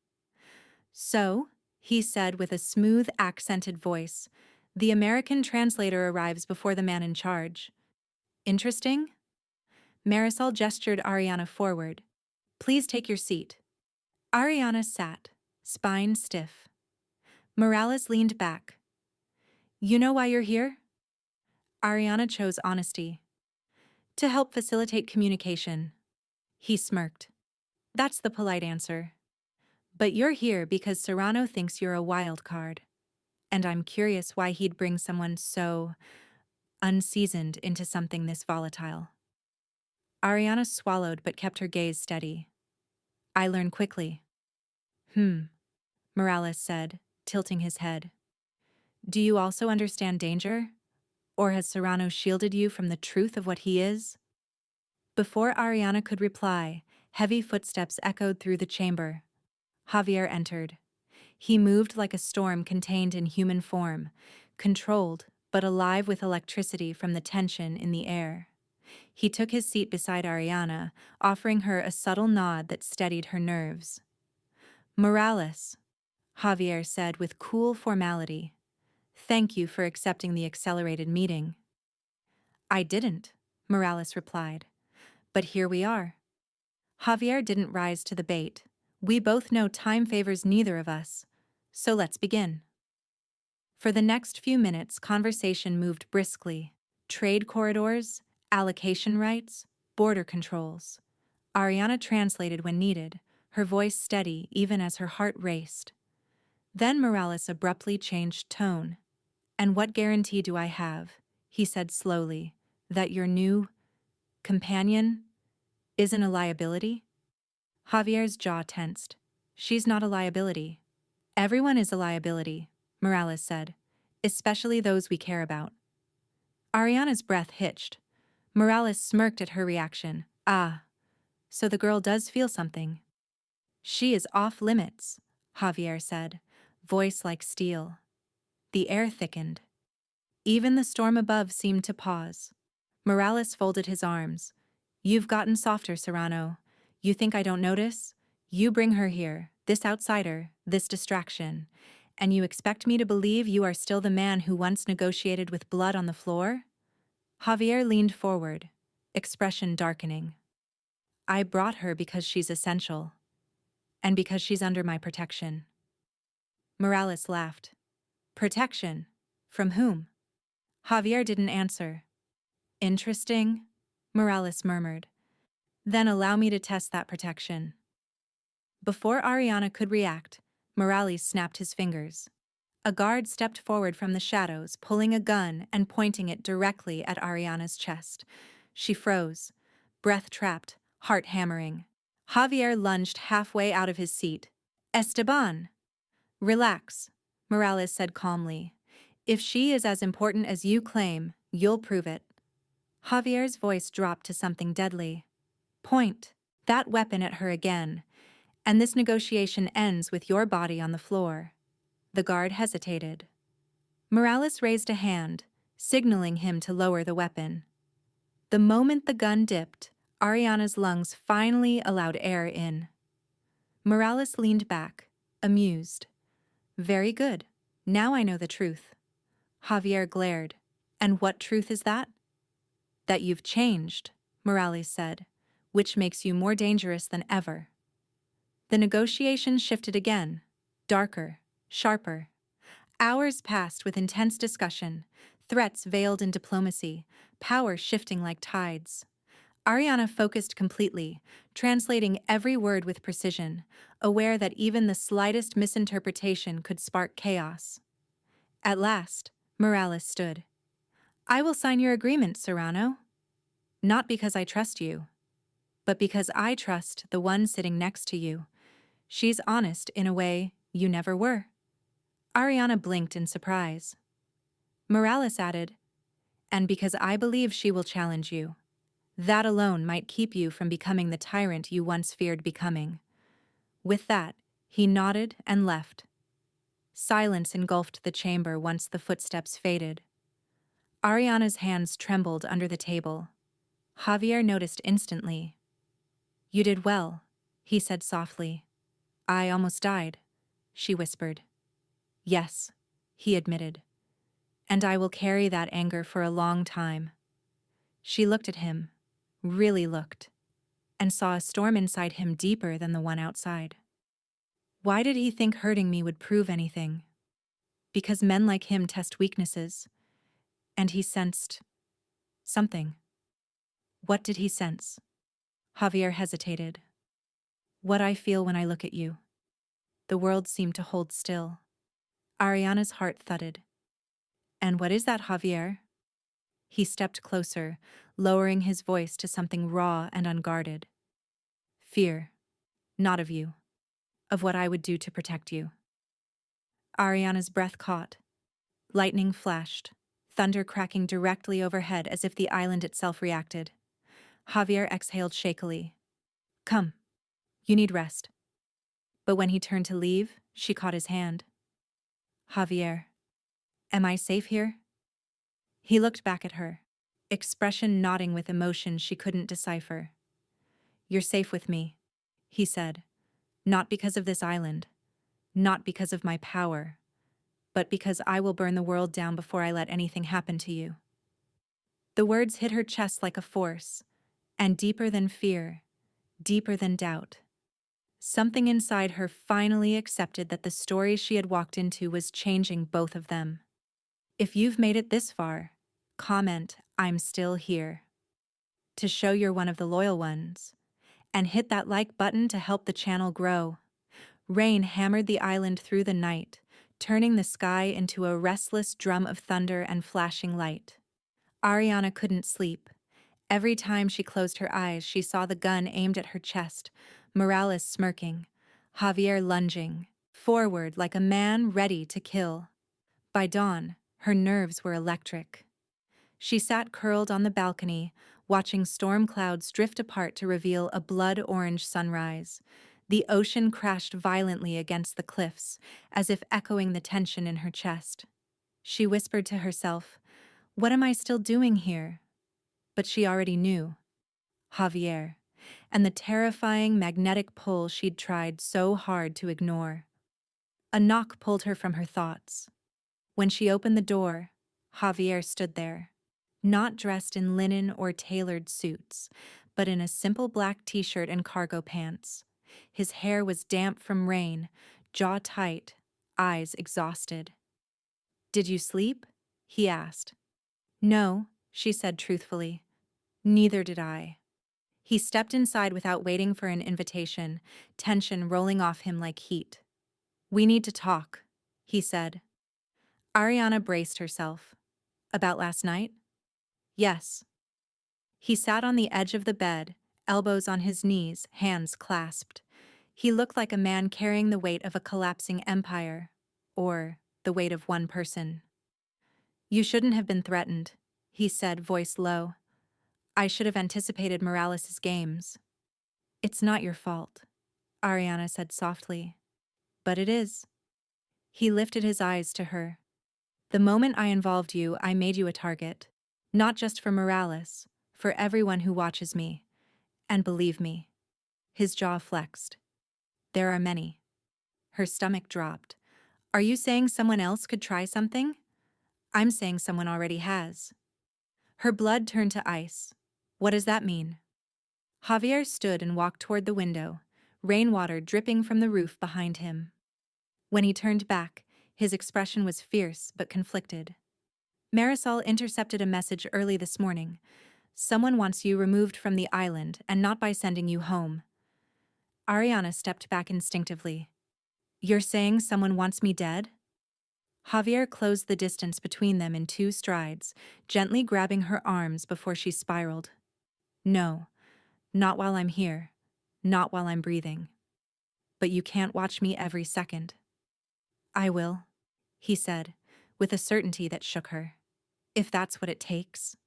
[SPEAKER 1] "So," he said with a smooth, accented voice, "the American translator arrives before the man in charge. Interesting?" Marisol gestured Ariana forward. "Please take your seat." Ariana sat, spine stiff. Morales leaned back. "You know why you're here?" Ariana chose honesty. "To help facilitate communication." He smirked. "That's the polite answer. But you're here because Serrano thinks you're a wild card. And I'm curious why he'd bring someone so unseasoned into something this volatile." Ariana swallowed but kept her gaze steady. "I learn quickly." Morales said, tilting his head. "Do you also understand danger? Or has Serrano shielded you from the truth of what he is?" Before Ariana could reply, heavy footsteps echoed through the chamber. Javier entered. He moved like a storm contained in human form, controlled but alive with electricity from the tension in the air. He took his seat beside Ariana, offering her a subtle nod that steadied her nerves. "Morales," Javier said with cool formality. "Thank you for accepting the accelerated meeting." "I didn't," Morales replied. "But here we are." Javier didn't rise to the bait. "We both know time favors neither of us. So let's begin." For the next few minutes, conversation moved briskly. Trade corridors, allocation rights, border controls. Ariana translated when needed, her voice steady even as her heart raced. Then Morales abruptly changed tone. "And what guarantee do I have," he said slowly, "that your new companion isn't a liability?" Javier's jaw tensed. "She's not a liability." "Everyone is a liability," Morales said, "especially those we care about." Ariana's breath hitched. Morales smirked at her reaction. "Ah, so the girl does feel something." "She is off limits," Javier said, voice like steel. The air thickened. Even the storm above seemed to pause. Morales folded his arms. "You've gotten softer, Serrano. You think I don't notice? You bring her here, this outsider, this distraction, and you expect me to believe you are still the man who once negotiated with blood on the floor?" Javier leaned forward, expression darkening. "I brought her because she's essential, and because she's under my protection." Morales laughed. "Protection? From whom?" Javier didn't answer. "Interesting," Morales murmured. "Then allow me to test that protection." Before Ariana could react, Morales snapped his fingers. A guard stepped forward from the shadows, pulling a gun and pointing it directly at Ariana's chest. She froze, breath trapped, heart hammering. Javier lunged halfway out of his seat. "Esteban!" "Relax," Morales said calmly. "If she is as important as you claim, you'll prove it." Javier's voice dropped to something deadly. "Point that weapon at her again, and this negotiation ends with your body on the floor." The guard hesitated. Morales raised a hand, signaling him to lower the weapon. The moment the gun dipped, Ariana's lungs finally allowed air in. Morales leaned back, amused. "Very good. Now I know the truth." Javier glared. "And what truth is that?" "That you've changed," Morales said, "which makes you more dangerous than ever." The negotiation shifted again, darker, sharper. Hours passed with intense discussion, threats veiled in diplomacy, power shifting like tides. Ariana focused completely, translating every word with precision, aware that even the slightest misinterpretation could spark chaos. At last, Morales stood. "I will sign your agreement, Serrano. Not because I trust you, but because I trust the one sitting next to you. She's honest in a way you never were." Ariana blinked in surprise. Morales added, "And because I believe she will challenge you. That alone might keep you from becoming the tyrant you once feared becoming." With that, he nodded and left. Silence engulfed the chamber once the footsteps faded. Ariana's hands trembled under the table. Javier noticed instantly. "You did well," he said softly. "I almost died," she whispered. "Yes," he admitted. "And I will carry that anger for a long time." She looked at him, really looked, and saw a storm inside him deeper than the one outside. Why did he think hurting me would prove anything? Because men like him test weaknesses, and he sensed something. What did he sense? Javier hesitated. "What I feel when I look at you." The world seemed to hold still. Ariana's heart thudded. "And what is that, Javier?" He stepped closer, lowering his voice to something raw and unguarded. "Fear. Not of you. Of what I would do to protect you." Ariana's breath caught. Lightning flashed, thunder cracking directly overhead as if the island itself reacted. Javier exhaled shakily. "Come. You need rest." But when he turned to leave, she caught his hand. "Javier, am I safe here?" He looked back at her, expression nodding with emotion she couldn't decipher. "You're safe with me," he said. "Not because of this island, not because of my power, but because I will burn the world down before I let anything happen to you." The words hit her chest like a force, and deeper than fear, deeper than doubt. Something inside her finally accepted that the story she had walked into was changing both of them. If you've made it this far, comment, "I'm still here," to show you're one of the loyal ones, and hit that like button to help the channel grow. Rain hammered the island through the night, turning the sky into a restless drum of thunder and flashing light. Ariana couldn't sleep. Every time she closed her eyes, she saw the gun aimed at her chest, Morales smirking, Javier lunging forward like a man ready to kill. By dawn, her nerves were electric. She sat curled on the balcony, watching storm clouds drift apart to reveal a blood-orange sunrise. The ocean crashed violently against the cliffs, as if echoing the tension in her chest. She whispered to herself, "What am I still doing here?" But she already knew. Javier, and the terrifying magnetic pull she'd tried so hard to ignore. A knock pulled her from her thoughts. When she opened the door, Javier stood there, not dressed in linen or tailored suits, but in a simple black t-shirt and cargo pants. His hair was damp from rain, jaw tight, eyes exhausted. "Did you sleep?" he asked. "No," she said truthfully. "Neither did I." He stepped inside without waiting for an invitation, tension rolling off him like heat. "We need to talk," he said. Ariana braced herself. "About last night?" "Yes." He sat on the edge of the bed, elbows on his knees, hands clasped. He looked like a man carrying the weight of a collapsing empire, or the weight of one person. "You shouldn't have been threatened," he said, voice low. "I should have anticipated Morales' games." "It's not your fault," Ariana said softly. "But it is." He lifted his eyes to her. "The moment I involved you, I made you a target. Not just for Morales, for everyone who watches me. And believe me." His jaw flexed. "There are many." Her stomach dropped. "Are you saying someone else could try something?" "I'm saying someone already has." Her blood turned to ice. "What does that mean?" Javier stood and walked toward the window, rainwater dripping from the roof behind him. When he turned back, his expression was fierce but conflicted. "Marisol intercepted a message early this morning. Someone wants you removed from the island, and not by sending you home." Ariana stepped back instinctively. "You're saying someone wants me dead?" Javier closed the distance between them in 2 strides, gently grabbing her arms before she spiraled. "No. Not while I'm here. Not while I'm breathing. But you can't watch me every second. I will, he said, with a certainty that shook her. If that's what it takes.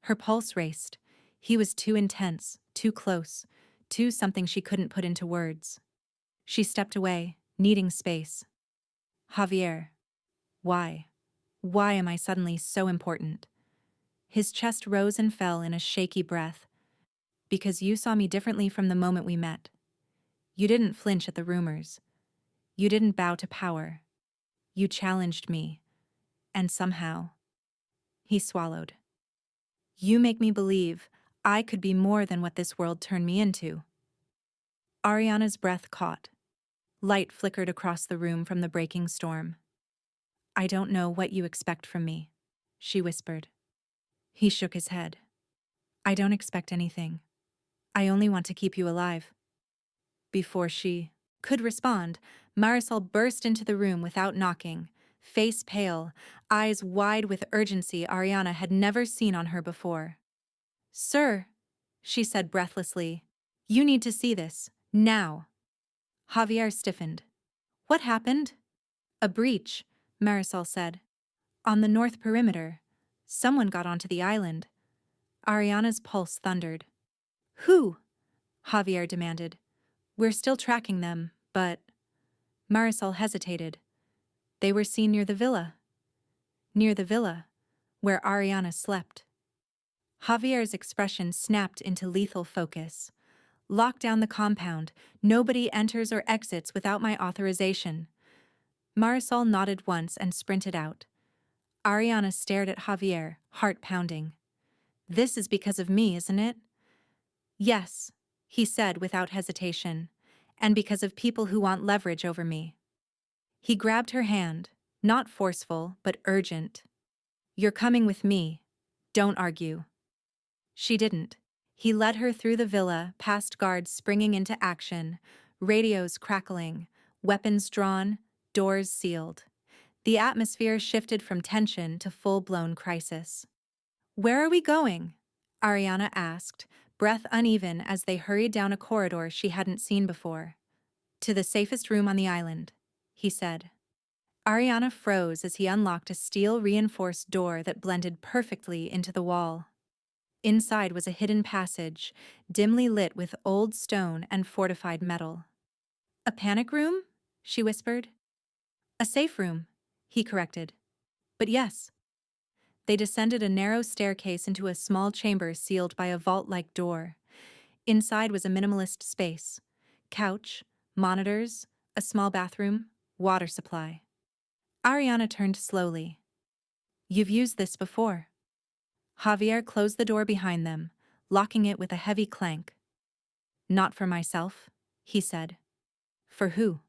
[SPEAKER 1] Her pulse raced. He was too intense, too close, too something she couldn't put into words. She stepped away, needing space. Javier. Why? Why am I suddenly so important? His chest rose and fell in a shaky breath. Because you saw me differently from the moment we met. You didn't flinch at the rumors. You didn't bow to power. You challenged me. And somehow. He swallowed. You make me believe I could be more than what this world turned me into. Ariana's breath caught. Light flickered across the room from the breaking storm. I don't know what you expect from me, she whispered. He shook his head. I don't expect anything. I only want to keep you alive. Before she could respond, Marisol burst into the room without knocking, face pale, eyes wide with urgency Ariana had never seen on her before. Sir, she said breathlessly, you need to see this, now. Javier stiffened. What happened? A breach, Marisol said. On the north perimeter. Someone got onto the island. Ariana's pulse thundered. Who? Javier demanded. We're still tracking them, but... Marisol hesitated. They were seen near the villa. Near the villa, where Ariana slept. Javier's expression snapped into lethal focus. Lock down the compound. Nobody enters or exits without my authorization. Marisol nodded once and sprinted out. Ariana stared at Javier, heart pounding. This is because of me, isn't it? Yes, he said without hesitation, and because of people who want leverage over me. He grabbed her hand, not forceful, but urgent. You're coming with me. Don't argue. She didn't. He led her through the villa, past guards springing into action, radios crackling, weapons drawn, doors sealed. The atmosphere shifted from tension to full-blown crisis. Where are we going? Ariana asked, breath uneven as they hurried down a corridor she hadn't seen before. To the safest room on the island, he said. Ariana froze as he unlocked a steel-reinforced door that blended perfectly into the wall. Inside was a hidden passage, dimly lit with old stone and fortified metal. A panic room? She whispered. A safe room, he corrected. But yes. They descended a narrow staircase into a small chamber sealed by a vault-like door. Inside was a minimalist space. Couch, monitors, a small bathroom, water supply. Ariana turned slowly. You've used this before. Javier closed the door behind them, locking it with a heavy clank. Not for myself, he said. For who?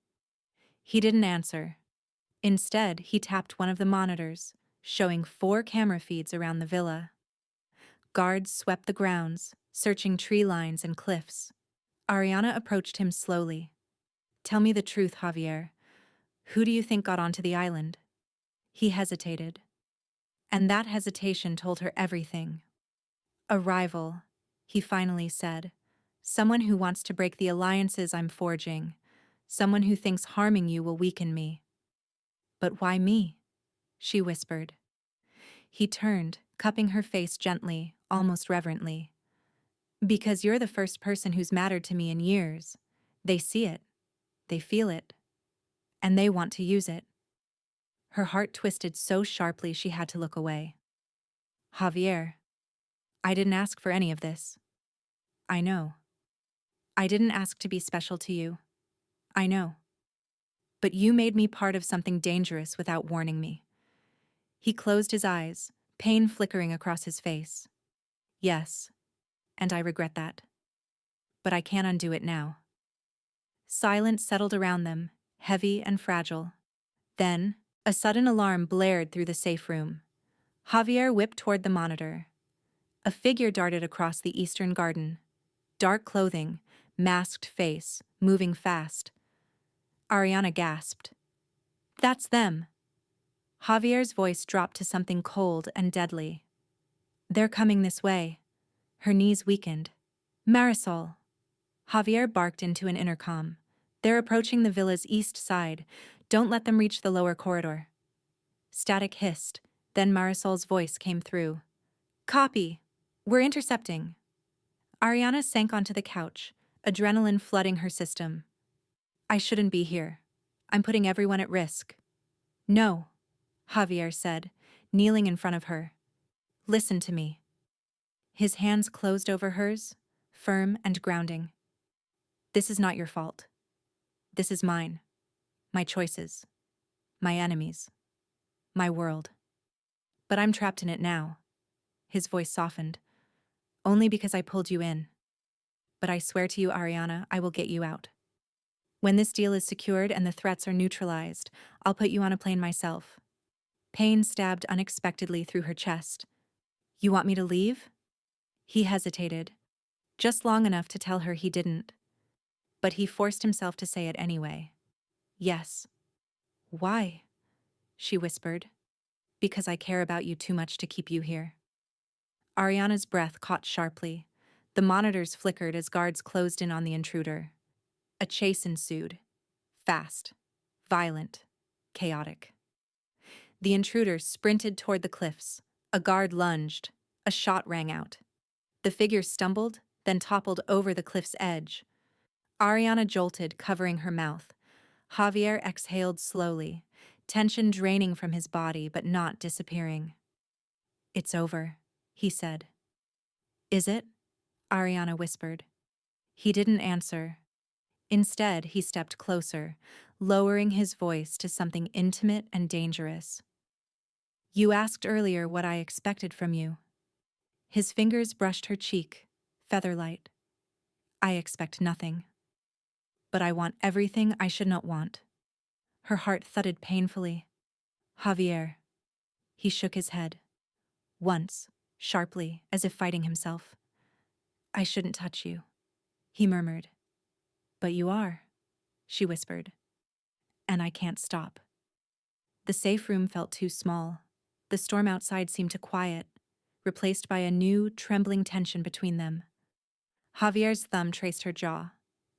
[SPEAKER 1] He didn't answer. Instead, he tapped one of the monitors, showing 4 camera feeds around the villa. Guards swept the grounds, searching tree lines and cliffs. Ariana approached him slowly. Tell me the truth, Javier. Who do you think got onto the island? He hesitated. And that hesitation told her everything. A rival, he finally said. Someone who wants to break the alliances I'm forging. Someone who thinks harming you will weaken me. But why me? She whispered. He turned, cupping her face gently, almost reverently. Because you're the first person who's mattered to me in years. They see it. They feel it. And they want to use it. Her heart twisted so sharply she had to look away. Javier, I didn't ask for any of this. I know. I didn't ask to be special to you. I know. But you made me part of something dangerous without warning me. He closed his eyes, pain flickering across his face. Yes, and I regret that. But I can't undo it now. Silence settled around them, heavy and fragile. Then, a sudden alarm blared through the safe room. Javier whipped toward the monitor. A figure darted across the eastern garden. Dark clothing, masked face, moving fast. Ariana gasped. That's them. Javier's voice dropped to something cold and deadly. They're coming this way. Her knees weakened. Marisol. Javier barked into an intercom. They're approaching the villa's east side. Don't let them reach the lower corridor. Static hissed. Then Marisol's voice came through. Copy. We're intercepting. Ariana sank onto the couch, adrenaline flooding her system. I shouldn't be here. I'm putting everyone at risk. No, Javier said, kneeling in front of her. Listen to me. His hands closed over hers, firm and grounding. This is not your fault. This is mine. My choices. My enemies. My world. But I'm trapped in it now. His voice softened. Only because I pulled you in. But I swear to you, Ariana, I will get you out. When this deal is secured and the threats are neutralized, I'll put you on a plane myself. Pain stabbed unexpectedly through her chest. You want me to leave? He hesitated, just long enough to tell her he didn't. But he forced himself to say it anyway. Yes. Why? She whispered. Because I care about you too much to keep you here. Ariana's breath caught sharply. The monitors flickered as guards closed in on the intruder. A chase ensued. Fast, violent, chaotic. The intruder sprinted toward the cliffs. A guard lunged. A shot rang out. The figure stumbled, then toppled over the cliff's edge. Ariana jolted, covering her mouth. Javier exhaled slowly, tension draining from his body but not disappearing. It's over, he said. Is it? Ariana whispered. He didn't answer. Instead, he stepped closer, lowering his voice to something intimate and dangerous. You asked earlier what I expected from you. His fingers brushed her cheek, featherlight. I expect nothing. But I want everything I should not want. Her heart thudded painfully. Javier. He shook his head. Once, sharply, as if fighting himself. I shouldn't touch you, he murmured. But you are, she whispered. And I can't stop. The safe room felt too small. The storm outside seemed to quiet, replaced by a new, trembling tension between them. Javier's thumb traced her jaw,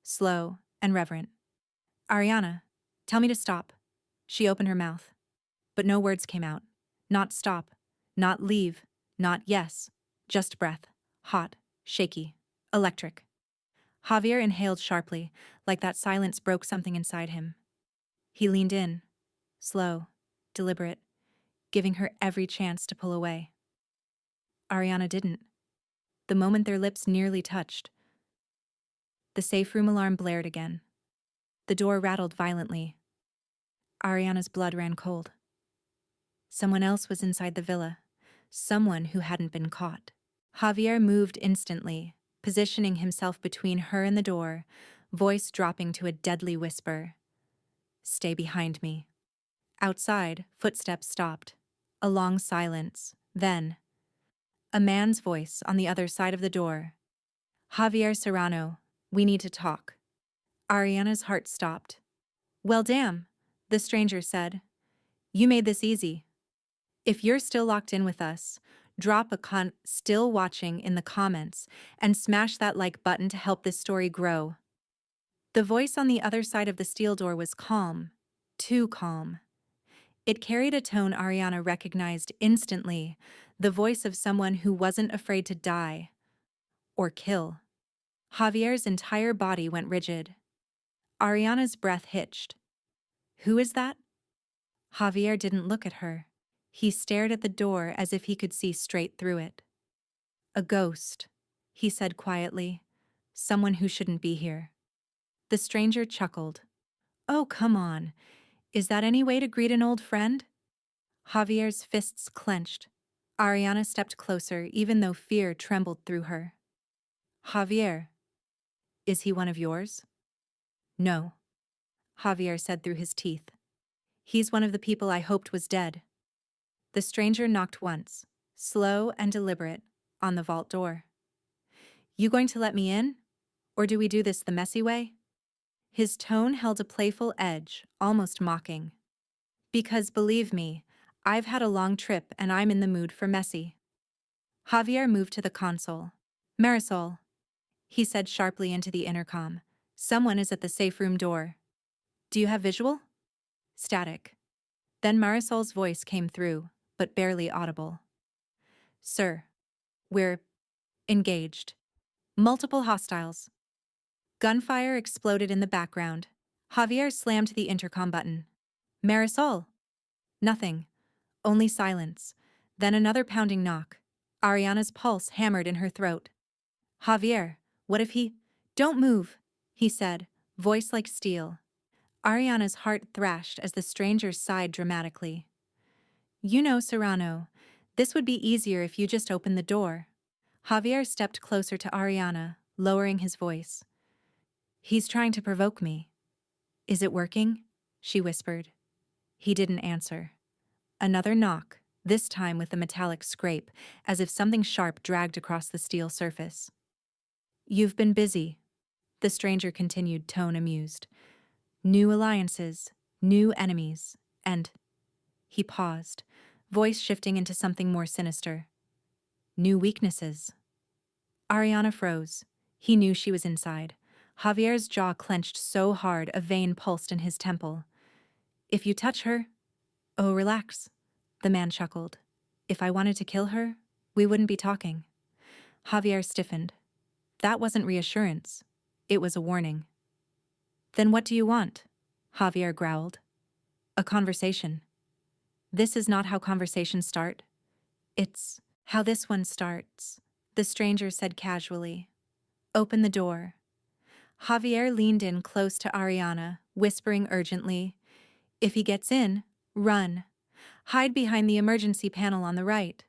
[SPEAKER 1] slow and reverent. Ariana, tell me to stop. She opened her mouth. But no words came out. Not stop, not leave, not yes. Just breath. Hot, shaky, electric. Javier inhaled sharply, like that silence broke something inside him. He leaned in, slow, deliberate, giving her every chance to pull away. Ariana didn't. The moment their lips nearly touched, the safe room alarm blared again. The door rattled violently. Ariana's blood ran cold. Someone else was inside the villa. Someone who hadn't been caught. Javier moved instantly, positioning himself between her and the door, voice dropping to a deadly whisper. Stay behind me. Outside, footsteps stopped. A long silence. Then, a man's voice on the other side of the door. Javier Serrano, we need to talk. Ariana's heart stopped. Well, damn, the stranger said. You made this easy. If you're still locked in with us, drop a still watching in the comments and smash that like button to help this story grow. The voice on the other side of the steel door was calm, too calm. It carried a tone Ariana recognized instantly, the voice of someone who wasn't afraid to die or kill. Javier's entire body went rigid. Ariana's breath hitched. Who is that? Javier didn't look at her. He stared at the door as if he could see straight through it. A ghost, he said quietly. Someone who shouldn't be here. The stranger chuckled. Oh, come on. Is that any way to greet an old friend? Javier's fists clenched. Ariana stepped closer, even though fear trembled through her. Javier. Is he one of yours? No, Javier said through his teeth. He's one of the people I hoped was dead. The stranger knocked once, slow and deliberate, on the vault door. You going to let me in? Or do we do this the messy way? His tone held a playful edge, almost mocking. Because believe me, I've had a long trip and I'm in the mood for messy. Javier moved to the console. Marisol. he said sharply into the intercom. Someone is at the safe room door. Do you have visual? Static. Then Marisol's voice came through, but barely audible. Sir, we're engaged. Multiple hostiles. Gunfire exploded in the background. Javier slammed the intercom button. Marisol. Nothing. Only silence. Then another pounding knock. Ariana's pulse hammered in her throat. Javier, what if he— Don't move, he said, voice like steel. Ariana's heart thrashed as the stranger sighed dramatically. You know, Serrano, this would be easier if you just opened the door. Javier stepped closer to Ariana, lowering his voice. He's trying to provoke me. Is it working? She whispered. He didn't answer. Another knock, this time with a metallic scrape, as if something sharp dragged across the steel surface. You've been busy, the stranger continued, tone amused. New alliances, new enemies, and— He paused, voice shifting into something more sinister. New weaknesses. Ariana froze. He knew she was inside. Javier's jaw clenched so hard a vein pulsed in his temple. If you touch her— Oh, relax, the man chuckled. If I wanted to kill her, we wouldn't be talking. Javier stiffened. That wasn't reassurance. It was a warning. Then what do you want? Javier growled. A conversation. This is not how conversations start. It's how this one starts, the stranger said casually. Open the door. Javier leaned in close to Ariana, whispering urgently, If he gets in, run. Hide behind the emergency panel on the right.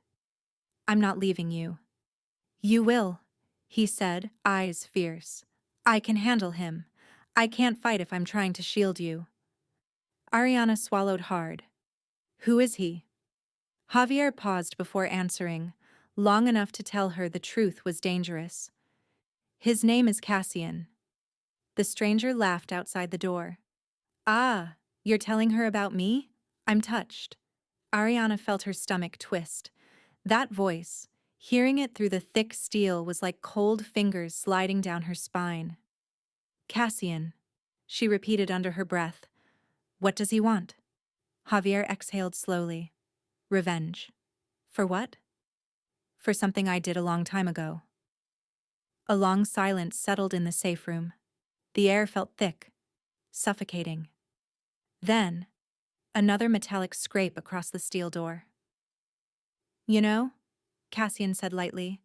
[SPEAKER 1] I'm not leaving you. You will, he said, eyes fierce. I can handle him. I can't fight if I'm trying to shield you. Ariana swallowed hard. Who is he? Javier paused before answering, long enough to tell her the truth was dangerous. His name is Cassian. The stranger laughed outside the door. Ah, you're telling her about me? I'm touched. Ariana felt her stomach twist. That voice, hearing it through the thick steel, was like cold fingers sliding down her spine. Cassian, she repeated under her breath. What does he want? Javier exhaled slowly. Revenge. For what? For something I did a long time ago. A long silence settled in the safe room. The air felt thick, suffocating. Then, another metallic scrape across the steel door. You know, Cassian said lightly,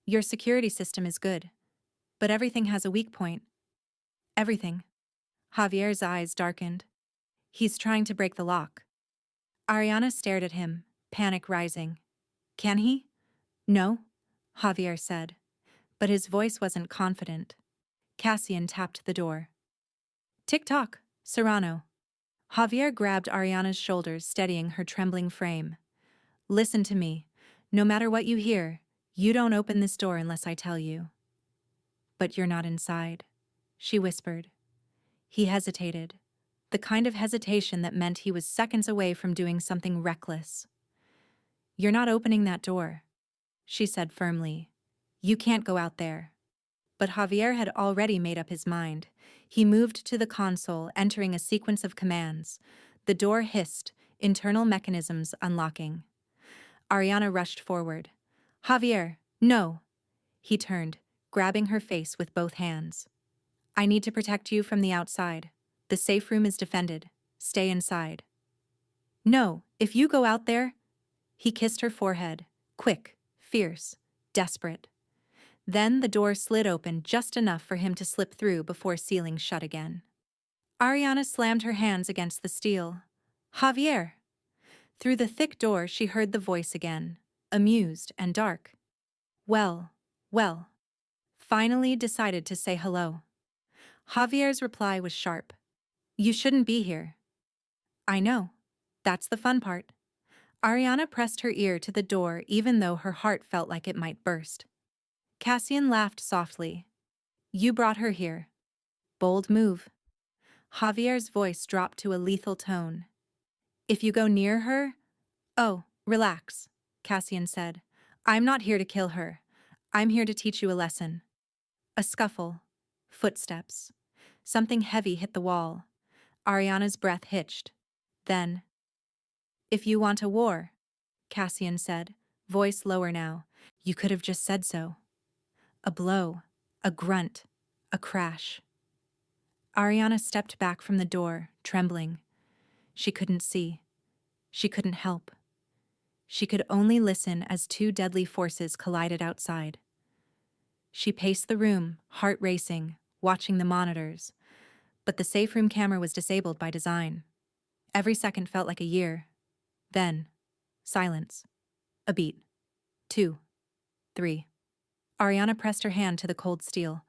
[SPEAKER 1] your security system is good, but everything has a weak point. Everything. Javier's eyes darkened. He's trying to break the lock. Ariana stared at him, panic rising. Can he? No, Javier said, but his voice wasn't confident. Cassian tapped the door. Tick-tock, Serrano. Javier grabbed Ariana's shoulders, steadying her trembling frame. Listen to me. No matter what you hear, you don't open this door unless I tell you. But you're not inside, she whispered. He hesitated, the kind of hesitation that meant he was seconds away from doing something reckless. You're not opening that door, she said firmly. You can't go out there. But Javier had already made up his mind. He moved to the console, entering a sequence of commands. The door hissed, internal mechanisms unlocking. Ariana rushed forward. Javier, no! He turned, grabbing her face with both hands. I need to protect you from the outside. The safe room is defended. Stay inside. No, if you go out there— He kissed her forehead, quick, fierce, desperate. Then the door slid open just enough for him to slip through before sealing shut again. Ariana slammed her hands against the steel. Javier! Through the thick door she heard the voice again, amused and dark. Well, well. Finally decided to say hello. Javier's reply was sharp. You shouldn't be here. I know. That's the fun part. Ariana pressed her ear to the door even though her heart felt like it might burst. Cassian laughed softly. You brought her here. Bold move. Javier's voice dropped to a lethal tone. If you go near her— Oh, relax, Cassian said. I'm not here to kill her. I'm here to teach you a lesson. A scuffle. Footsteps. Something heavy hit the wall. Ariana's breath hitched. Then, "If you want a war," Cassian said, voice lower now, "you could have just said so." A blow. A grunt. A crash. Ariana stepped back from the door, trembling. She couldn't see. She couldn't help. She could only listen as two deadly forces collided outside. She paced the room, heart racing, watching the monitors. But the safe room camera was disabled by design. Every second felt like a year. Then, silence. A beat. 2. 3. Ariana pressed her hand to the cold steel.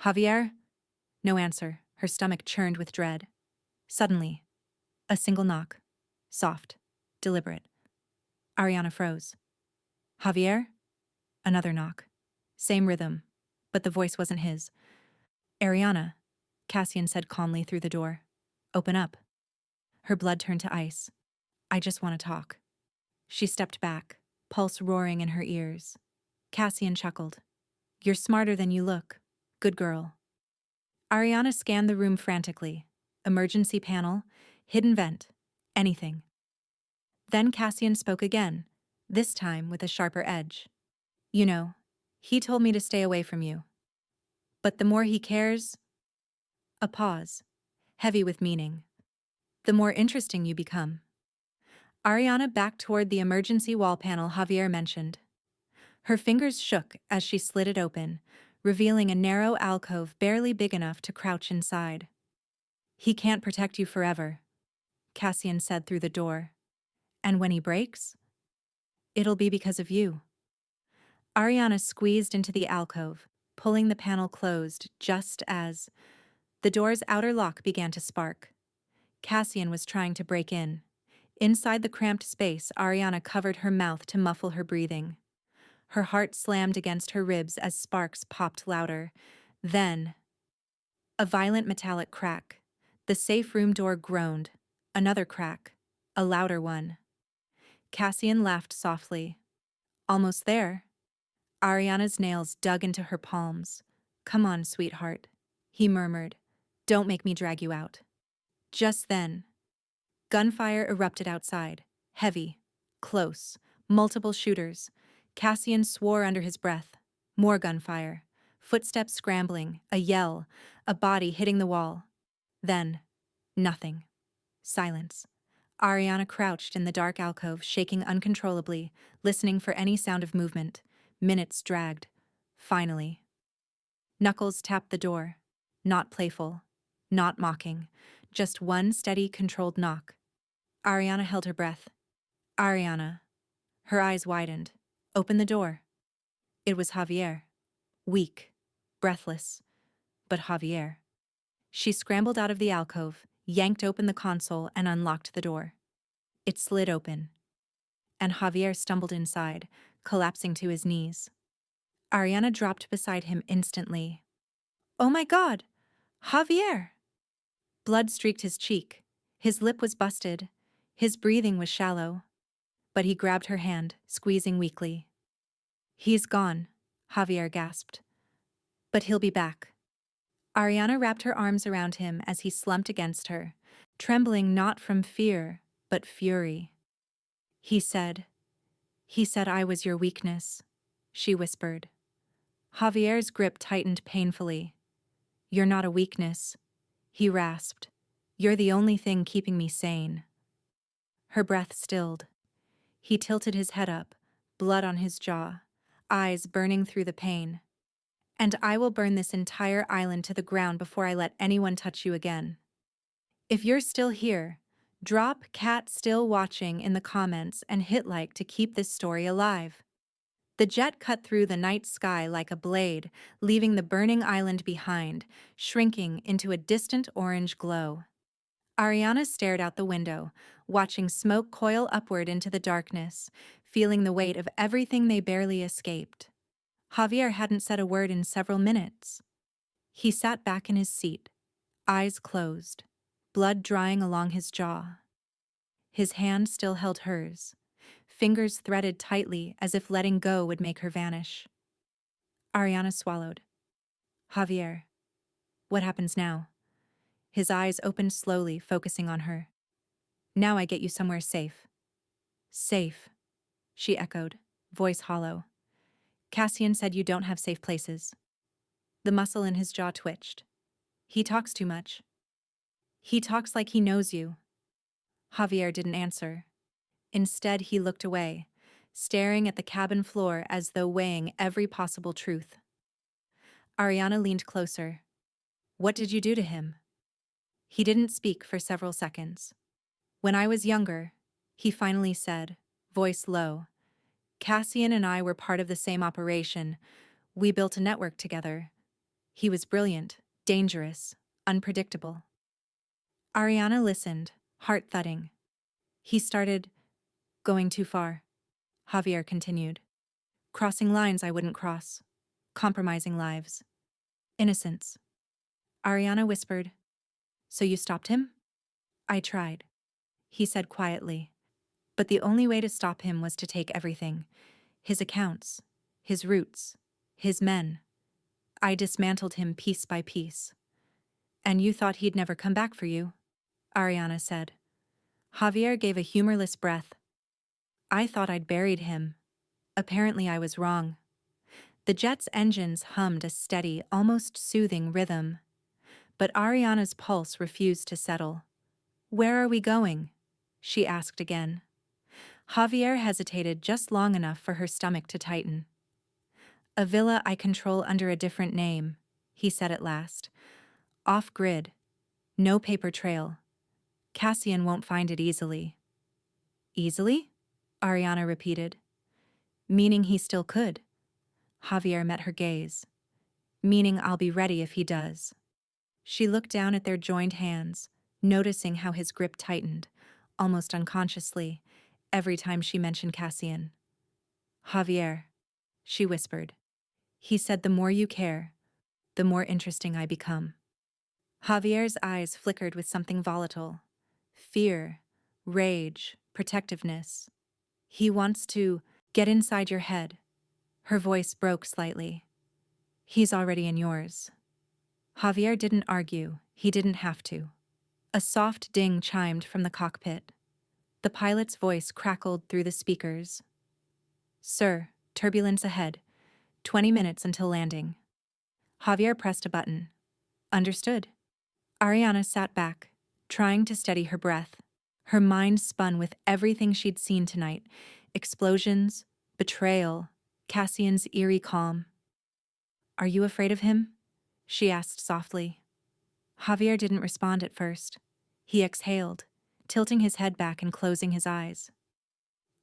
[SPEAKER 1] "Javier?" No answer. Her stomach churned with dread. Suddenly, a single knock. Soft. Deliberate. Ariana froze. "Javier?" Another knock. Same rhythm, but the voice wasn't his. "Ariana," Cassian said calmly through the door. "Open up." Her blood turned to ice. "I just want to talk." She stepped back, pulse roaring in her ears. Cassian chuckled. "You're smarter than you look. Good girl." Ariana scanned the room frantically. Emergency panel, hidden vent, anything. Then Cassian spoke again, this time with a sharper edge. "You know, he told me to stay away from you. But the more he cares—" A pause, heavy with meaning. "The more interesting you become." Ariana backed toward the emergency wall panel Javier mentioned. Her fingers shook as she slid it open, revealing a narrow alcove barely big enough to crouch inside. "He can't protect you forever," Cassian said through the door. "And when he breaks, it'll be because of you." Ariana squeezed into the alcove, pulling the panel closed just as the door's outer lock began to spark. Cassian was trying to break in. Inside the cramped space, Ariana covered her mouth to muffle her breathing. Her heart slammed against her ribs as sparks popped louder. Then, a violent metallic crack. The safe room door groaned. Another crack. A louder one. Cassian laughed softly. "Almost there." Ariana's nails dug into her palms. "Come on, sweetheart," he murmured. "Don't make me drag you out." Just then, gunfire erupted outside. Heavy. Close. Multiple shooters. Cassian swore under his breath. More gunfire. Footsteps scrambling. A yell. A body hitting the wall. Then, nothing. Silence. Ariana crouched in the dark alcove, shaking uncontrollably, listening for any sound of movement. Minutes dragged. Finally, Knuckles tapped the door. Not playful. Not mocking. Just one steady, controlled knock. Ariana held her breath. "Ariana." Her eyes widened. "Open the door." It was Javier. Weak. Breathless. But Javier. She scrambled out of the alcove, yanked open the console, and unlocked the door. It slid open. And Javier stumbled inside, collapsing to his knees. Ariana dropped beside him instantly. "Oh my God! Javier!" Blood streaked his cheek. His lip was busted. His breathing was shallow. But he grabbed her hand, squeezing weakly. "He's gone," Javier gasped. "But he'll be back." Ariana wrapped her arms around him as he slumped against her, trembling not from fear, but fury. He said I was your weakness," she whispered. Javier's grip tightened painfully. "You're not a weakness," he rasped. "You're the only thing keeping me sane." Her breath stilled. He tilted his head up, blood on his jaw, eyes burning through the pain. "And I will burn this entire island to the ground before I let anyone touch you again." If you're still here, drop "Cat Still Watching" in the comments and hit like to keep this story alive. The jet cut through the night sky like a blade, leaving the burning island behind, shrinking into a distant orange glow. Ariana stared out the window, watching smoke coil upward into the darkness, feeling the weight of everything they barely escaped. Javier hadn't said a word in several minutes. He sat back in his seat, eyes closed, blood drying along his jaw. His hand still held hers, fingers threaded tightly as if letting go would make her vanish. Ariana swallowed. Javier. What happens now? His eyes opened slowly, focusing on her. Now I get you somewhere safe. Safe, she echoed, voice hollow. Cassian said you don't have safe places. The muscle in his jaw twitched. He talks too much. He talks like he knows you. Javier didn't answer. Instead, he looked away, staring at the cabin floor as though weighing every possible truth. Ariana leaned closer. What did you do to him? He didn't speak for several seconds. When I was younger, he finally said, voice low, Cassian and I were part of the same operation. We built a network together. He was brilliant, dangerous, unpredictable. Ariana listened, heart thudding. He started going too far. Javier continued. Crossing lines I wouldn't cross. Compromising lives. Innocence. Ariana whispered. So you stopped him? I tried, he said quietly. But the only way to stop him was to take everything. His accounts, his roots, his men. I dismantled him piece by piece. And you thought he'd never come back for you? Ariana said. Javier gave a humorless breath. I thought I'd buried him. Apparently I was wrong. The jet's engines hummed a steady, almost soothing rhythm. But Ariana's pulse refused to settle. Where are we going? She asked again. Javier hesitated just long enough for her stomach to tighten. A villa I control under a different name, he said at last. Off-grid. No paper trail. Cassian won't find it easily. Easily? Ariana repeated. Meaning he still could. Javier met her gaze. Meaning I'll be ready if he does. She looked down at their joined hands, noticing how his grip tightened, almost unconsciously, every time she mentioned Cassian. Javier, she whispered. He said the more you care, the more interesting I become. Javier's eyes flickered with something volatile. Fear, rage, protectiveness. He wants to get inside your head. Her voice broke slightly. He's already in yours. Javier didn't argue. He didn't have to. A soft ding chimed from the cockpit. The pilot's voice crackled through the speakers. Sir, turbulence ahead. 20 minutes until landing. Javier pressed a button. Understood. Ariana sat back, trying to steady her breath. Her mind spun with everything she'd seen tonight. Explosions, betrayal, Cassian's eerie calm. Are you afraid of him? She asked softly. Javier didn't respond at first. He exhaled, tilting his head back and closing his eyes.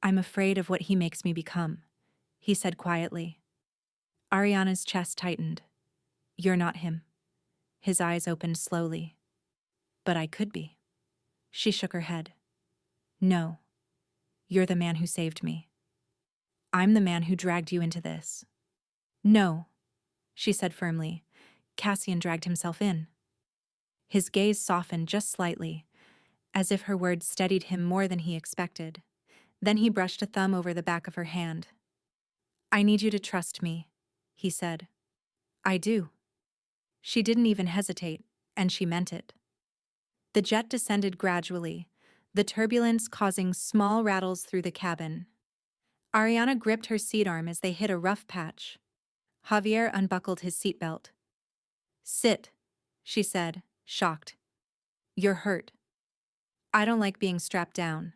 [SPEAKER 1] I'm afraid of what he makes me become, he said quietly. Ariana's chest tightened. You're not him. His eyes opened slowly. But I could be. She shook her head. No. You're the man who saved me. I'm the man who dragged you into this. No, she said firmly. Cassian dragged himself in. His gaze softened just slightly, as if her words steadied him more than he expected. Then he brushed a thumb over the back of her hand. I need you to trust me, he said. I do. She didn't even hesitate, and she meant it. The jet descended gradually, the turbulence causing small rattles through the cabin. Ariana gripped her seat arm as they hit a rough patch. Javier unbuckled his seatbelt. Sit, she said, shocked. You're hurt. I don't like being strapped down.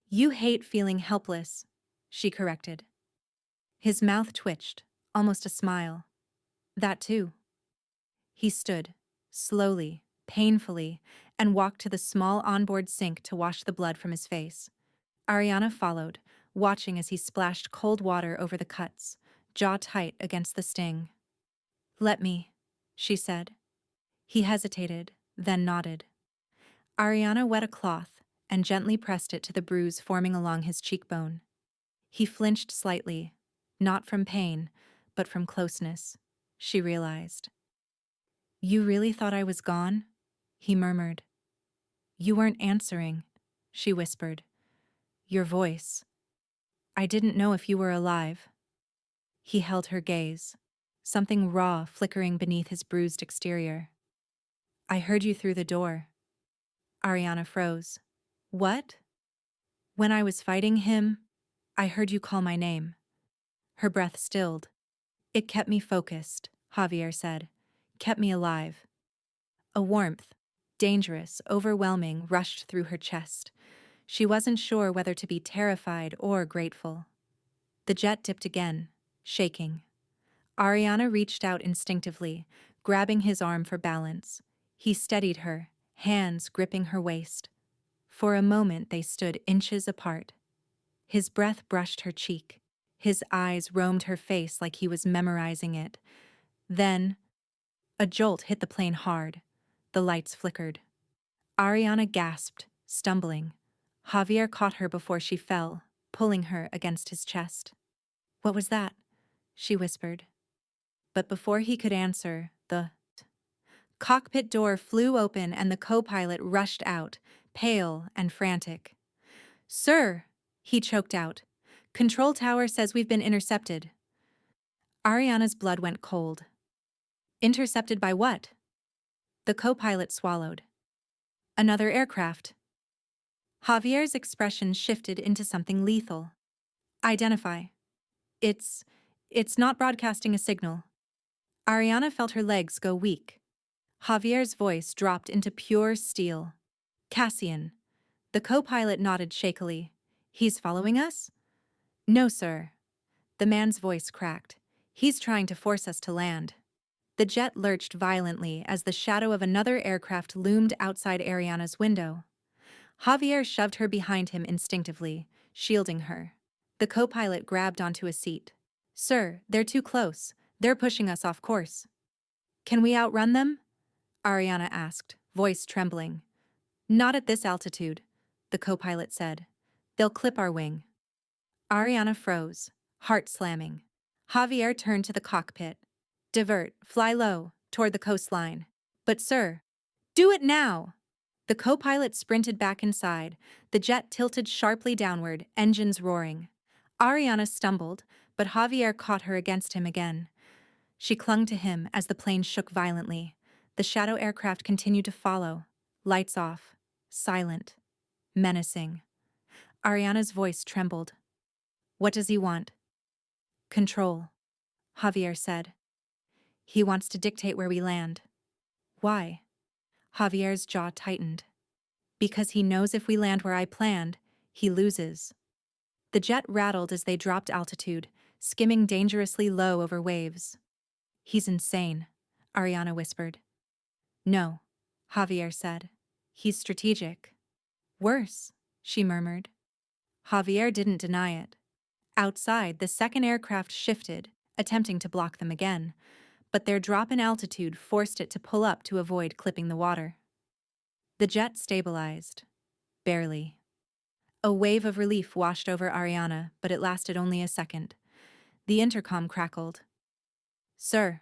[SPEAKER 1] You hate feeling helpless, she corrected. His mouth twitched, almost a smile. That too. He stood, slowly, painfully, and walked to the small onboard sink to wash the blood from his face. Ariana followed, watching as he splashed cold water over the cuts, jaw tight against the sting. Let me, she said. He hesitated, then nodded. Ariana wet a cloth and gently pressed it to the bruise forming along his cheekbone. He flinched slightly, not from pain, but from closeness, she realized. You really thought I was gone? He murmured. You weren't answering, she whispered. Your voice. I didn't know if you were alive. He held her gaze. something raw flickering beneath his bruised exterior. I heard you through the door. Ariana froze. What? When I was fighting him, I heard you call my name. Her breath stilled. It kept me focused, Javier said. Kept me alive. A warmth, dangerous, overwhelming, rushed through her chest. She wasn't sure whether to be terrified or grateful. The jet dipped again, shaking. Ariana reached out instinctively, grabbing his arm for balance. He steadied her, hands gripping her waist. For a moment they stood inches apart. His breath brushed her cheek. His eyes roamed her face like he was memorizing it. Then, a jolt hit the plane hard. The lights flickered. Ariana gasped, stumbling. Javier caught her before she fell, pulling her against his chest. What was that? She whispered. But before he could answer, the cockpit door flew open and the co-pilot rushed out, pale and frantic. Sir, he choked out. Control tower says we've been intercepted. Ariana's blood went cold. Intercepted by what? The co-pilot swallowed. Another aircraft. Javier's expression shifted into something lethal. Identify. It's not broadcasting a signal. Ariana felt her legs go weak. Javier's voice dropped into pure steel. Cassian. The co-pilot nodded shakily. He's following us? No, sir. The man's voice cracked. He's trying to force us to land. The jet lurched violently as the shadow of another aircraft loomed outside Ariana's window. Javier shoved her behind him instinctively, shielding her. The co-pilot grabbed onto a seat. Sir, they're too close. They're pushing us off course. Can we outrun them? Ariana asked, voice trembling. Not at this altitude, the co-pilot said. They'll clip our wing. Ariana froze, heart slamming. Javier turned to the cockpit. Divert, fly low, toward the coastline. But sir, do it now! The co-pilot sprinted back inside, the jet tilted sharply downward, engines roaring. Ariana stumbled, but Javier caught her against him again. She clung to him as the plane shook violently. The shadow aircraft continued to follow, lights off, silent, menacing. Ariana's voice trembled. What does he want? Control, Javier said. He wants to dictate where we land. Why? Javier's jaw tightened. Because he knows if we land where I planned, he loses. The jet rattled as they dropped altitude, skimming dangerously low over waves. He's insane, Ariana whispered. No, Javier said. He's strategic. Worse, she murmured. Javier didn't deny it. Outside, the second aircraft shifted, attempting to block them again, but their drop in altitude forced it to pull up to avoid clipping the water. The jet stabilized. Barely. A wave of relief washed over Ariana, but it lasted only a second. The intercom crackled. Sir,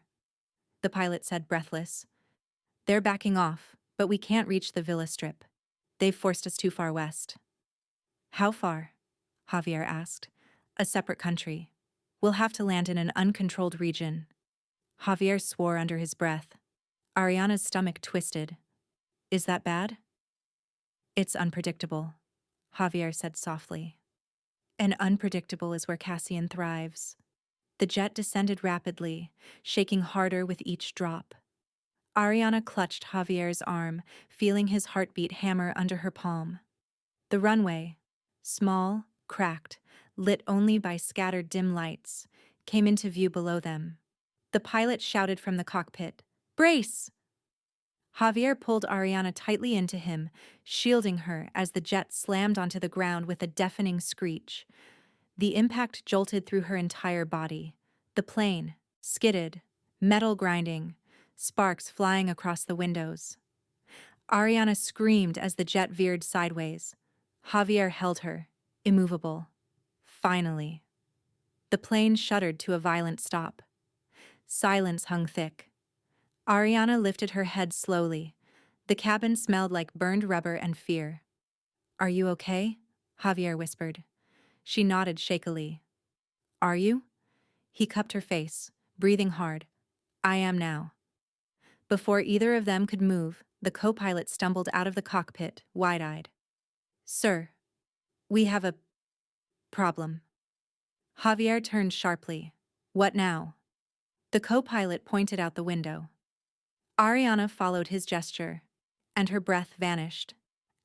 [SPEAKER 1] the pilot said, breathless. They're backing off, but we can't reach the Villa Strip. They've forced us too far west. How far? Javier asked. A separate country. We'll have to land in an uncontrolled region. Javier swore under his breath. Ariana's stomach twisted. Is that bad? It's unpredictable, Javier said softly. And unpredictable is where Cassian thrives. The jet descended rapidly, shaking harder with each drop. Ariana clutched Javier's arm, feeling his heartbeat hammer under her palm. The runway, small, cracked, lit only by scattered dim lights, came into view below them. The pilot shouted from the cockpit, "Brace!" Javier pulled Ariana tightly into him, shielding her as the jet slammed onto the ground with a deafening screech. The impact jolted through her entire body. The plane skidded, metal grinding, sparks flying across the windows. Ariana screamed as the jet veered sideways. Javier held her, immovable. Finally. The plane shuddered to a violent stop. Silence hung thick. Ariana lifted her head slowly. The cabin smelled like burned rubber and fear. Are you okay? Javier whispered. She nodded shakily. Are you? He cupped her face, breathing hard. I am now. Before either of them could move, the co-pilot stumbled out of the cockpit, wide-eyed. Sir, we have a problem. Javier turned sharply. What now? The co-pilot pointed out the window. Ariana followed his gesture, and her breath vanished.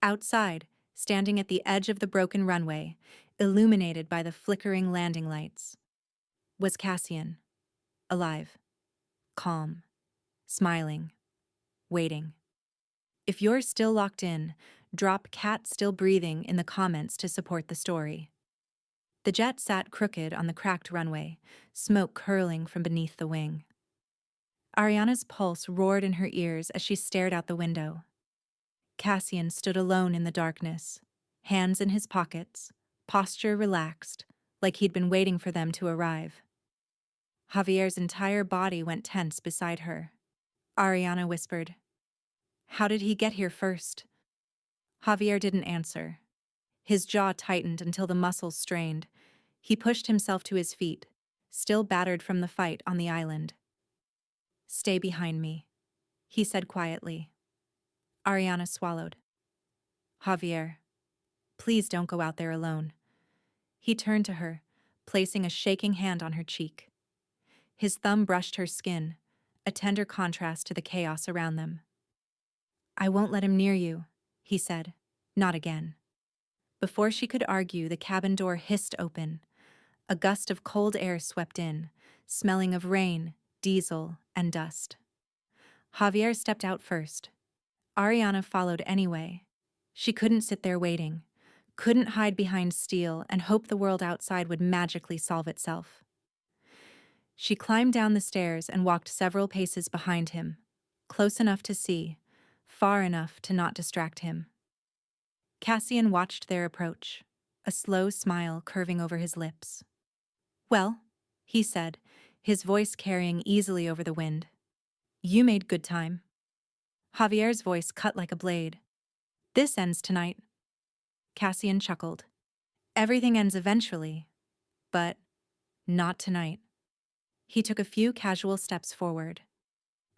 [SPEAKER 1] Outside, standing at the edge of the broken runway, illuminated by the flickering landing lights, was Cassian, alive, calm, smiling, waiting. If you're still locked in, drop "cat still breathing" in the comments to support the story. The jet sat crooked on the cracked runway, smoke curling from beneath the wing. Ariana's pulse roared in her ears as she stared out the window. Cassian stood alone in the darkness, hands in his pockets, posture relaxed, like he'd been waiting for them to arrive. Javier's entire body went tense beside her. Ariana whispered, "How did he get here first?" Javier didn't answer. His jaw tightened until the muscles strained. He pushed himself to his feet, still battered from the fight on the island. "Stay behind me," he said quietly. Ariana swallowed. "Javier, please don't go out there alone." He turned to her, placing a shaking hand on her cheek. His thumb brushed her skin, a tender contrast to the chaos around them. "I won't let him near you," he said. "Not again." Before she could argue, the cabin door hissed open. A gust of cold air swept in, smelling of rain, diesel, and dust. Javier stepped out first. Ariana followed anyway. She couldn't sit there waiting, couldn't hide behind steel and hope the world outside would magically solve itself. She climbed down the stairs and walked several paces behind him, close enough to see, far enough to not distract him. Cassian watched their approach, a slow smile curving over his lips. "Well," he said, his voice carrying easily over the wind. "You made good time." Javier's voice cut like a blade. "This ends tonight." Cassian chuckled. "Everything ends eventually, but not tonight." He took a few casual steps forward.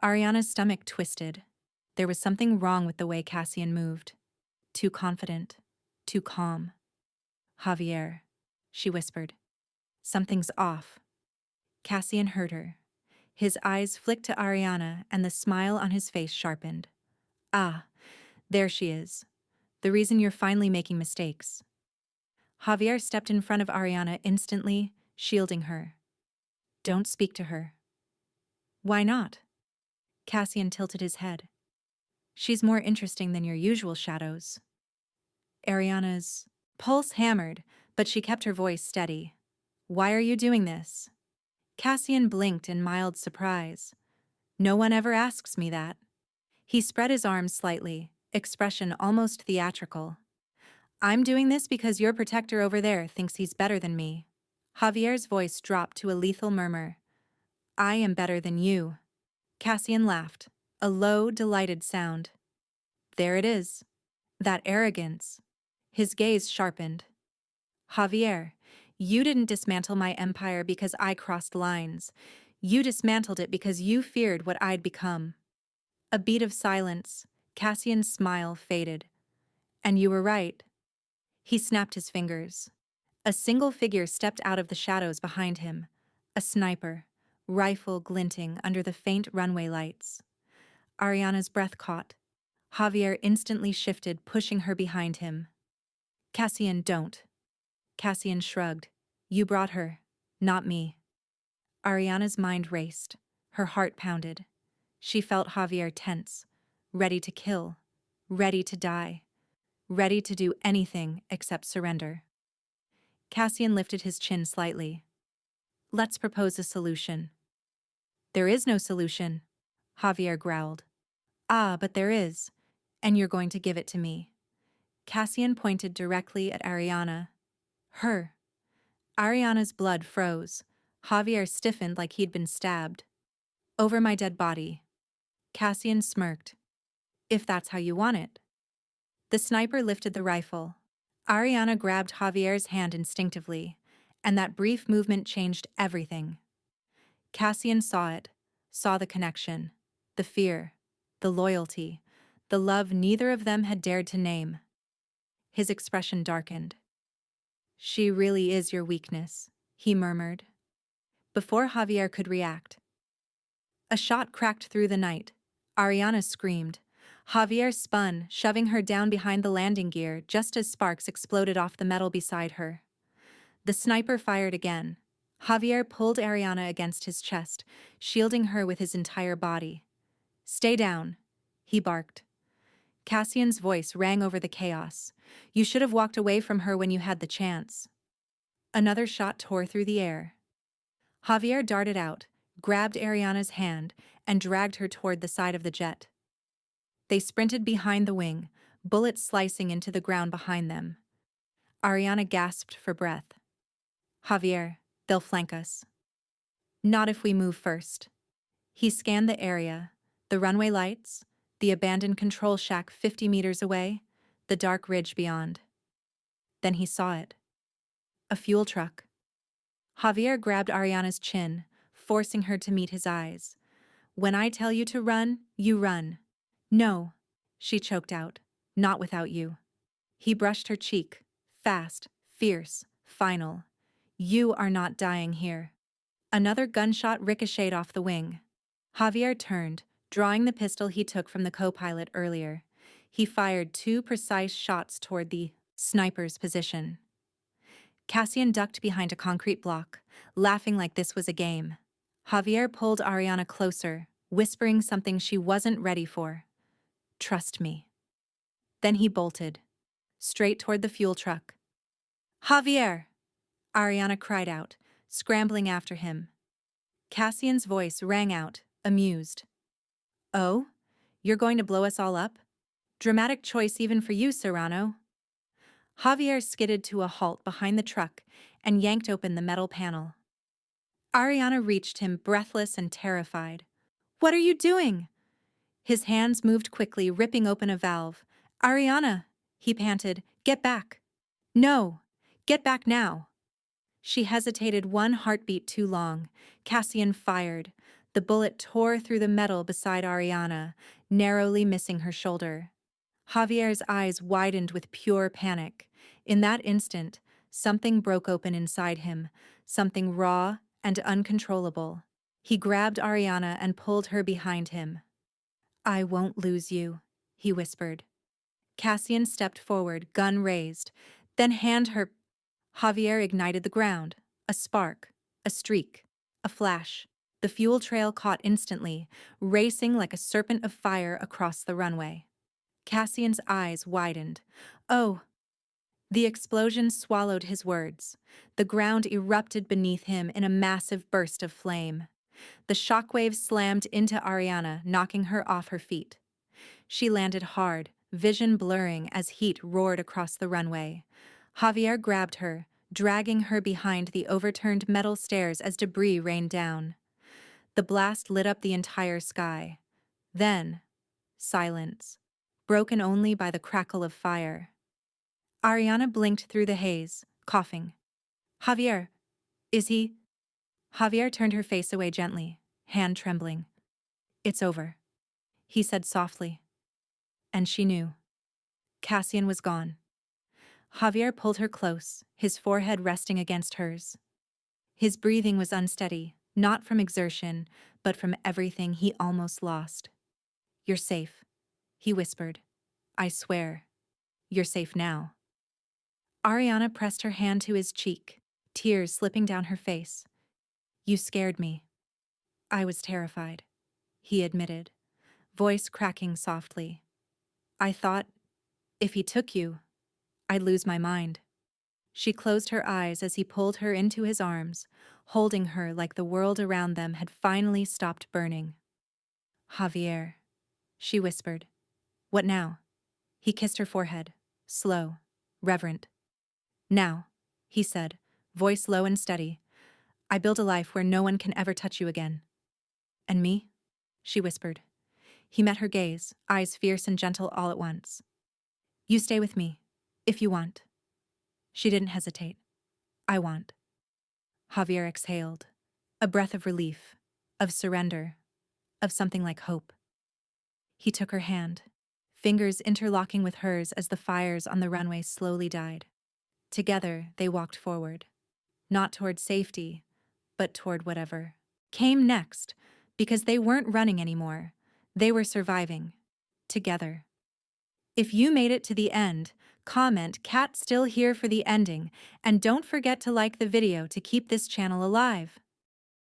[SPEAKER 1] Ariana's stomach twisted. There was something wrong with the way Cassian moved. Too confident, too calm. "Javier," she whispered. "Something's off." Cassian heard her. His eyes flicked to Ariana and the smile on his face sharpened. "Ah, there she is. The reason you're finally making mistakes." Javier stepped in front of Ariana instantly, shielding her. "Don't speak to her." "Why not?" Cassian tilted his head. "She's more interesting than your usual shadows." Ariana's pulse hammered, but she kept her voice steady. "Why are you doing this?" Cassian blinked in mild surprise. "No one ever asks me that." He spread his arms slightly, expression almost theatrical. "I'm doing this because your protector over there thinks he's better than me." Javier's voice dropped to a lethal murmur. "I am better than you." Cassian laughed, a low, delighted sound. "There it is. That arrogance." His gaze sharpened. "Javier, you didn't dismantle my empire because I crossed lines. You dismantled it because you feared what I'd become." A beat of silence. Cassian's smile faded. "And you were right." He snapped his fingers. A single figure stepped out of the shadows behind him. A sniper, rifle glinting under the faint runway lights. Ariana's breath caught. Javier instantly shifted, pushing her behind him. "Cassian, don't." Cassian shrugged. "You brought her, not me." Ariana's mind raced. Her heart pounded. She felt Javier tense, ready to kill, ready to die, ready to do anything except surrender. Cassian lifted his chin slightly. "Let's propose a solution." "There is no solution," Javier growled. "Ah, but there is, and you're going to give it to me." Cassian pointed directly at Ariana. "Her." Ariana's blood froze. Javier stiffened like he'd been stabbed. "Over my dead body." Cassian smirked. "If that's how you want it." The sniper lifted the rifle. Ariana grabbed Javier's hand instinctively, and that brief movement changed everything. Cassian saw it, saw the connection, the fear, the loyalty, the love neither of them had dared to name. His expression darkened. "She really is your weakness," he murmured. Before Javier could react, a shot cracked through the night. Ariana screamed. Javier spun, shoving her down behind the landing gear just as sparks exploded off the metal beside her. The sniper fired again. Javier pulled Ariana against his chest, shielding her with his entire body. "Stay down," he barked. Cassian's voice rang over the chaos. "You should have walked away from her when you had the chance." Another shot tore through the air. Javier darted out, grabbed Ariana's hand, and dragged her toward the side of the jet. They sprinted behind the wing, bullets slicing into the ground behind them. Ariana gasped for breath. "Javier, they'll flank us." "Not if we move first." He scanned the area, the runway lights, the abandoned control shack 50 meters away, the dark ridge beyond. Then he saw it. A fuel truck. Javier grabbed Ariana's chin, forcing her to meet his eyes. "When I tell you to run, you run." "No," she choked out, "not without you." He brushed her cheek, fast, fierce, final. "You are not dying here." Another gunshot ricocheted off the wing. Javier turned, drawing the pistol he took from the co-pilot earlier. He fired 2 precise shots toward the sniper's position. Cassian ducked behind a concrete block, laughing like this was a game. Javier pulled Ariana closer, whispering something she wasn't ready for. "Trust me." Then he bolted, straight toward the fuel truck. "Javier!" Ariana cried out, scrambling after him. Cassian's voice rang out, amused. "Oh? You're going to blow us all up? Dramatic choice even for you, Serrano." Javier skidded to a halt behind the truck and yanked open the metal panel. Ariana reached him, breathless and terrified. "What are you doing?" His hands moved quickly, ripping open a valve. "Ariana," he panted, "get back." "No, get back now." She hesitated one heartbeat too long. Cassian fired. The bullet tore through the metal beside Ariana, narrowly missing her shoulder. Javier's eyes widened with pure panic. In that instant, something broke open inside him, something raw and uncontrollable. He grabbed Ariana and pulled her behind him. "I won't lose you," he whispered. Cassian stepped forward, gun raised, then hand her. Javier ignited the ground. A spark, a streak, a flash. The fuel trail caught instantly, racing like a serpent of fire across the runway. Cassian's eyes widened. "Oh!" The explosion swallowed his words. The ground erupted beneath him in a massive burst of flame. The shockwave slammed into Ariana, knocking her off her feet. She landed hard, vision blurring as heat roared across the runway. Javier grabbed her, dragging her behind the overturned metal stairs as debris rained down. The blast lit up the entire sky. Then, silence, broken only by the crackle of fire. Ariana blinked through the haze, coughing. "Javier, is he?" Javier turned her face away gently, hand trembling. "It's over," he said softly. And she knew. Cassian was gone. Javier pulled her close, his forehead resting against hers. His breathing was unsteady, not from exertion, but from everything he almost lost. "You're safe," he whispered. "I swear. You're safe now." Ariana pressed her hand to his cheek, tears slipping down her face. "You scared me." "I was terrified," he admitted, voice cracking softly. "I thought, if he took you, I'd lose my mind." She closed her eyes as he pulled her into his arms, holding her like the world around them had finally stopped burning. "Javier," she whispered. "What now?" He kissed her forehead, slow, reverent. "Now," he said, voice low and steady, "I build a life where no one can ever touch you again." "And me?" she whispered. He met her gaze, eyes fierce and gentle all at once. "You stay with me, if you want." She didn't hesitate. "I want." Javier exhaled. A breath of relief, of surrender. of something like hope. He took her hand, fingers interlocking with hers as the fires on the runway slowly died. Together, they walked forward, not toward safety, but toward whatever came next, because they weren't running anymore. They were surviving. Together. If you made it to the end, comment "Cat still here for the ending," and don't forget to like the video to keep this channel alive.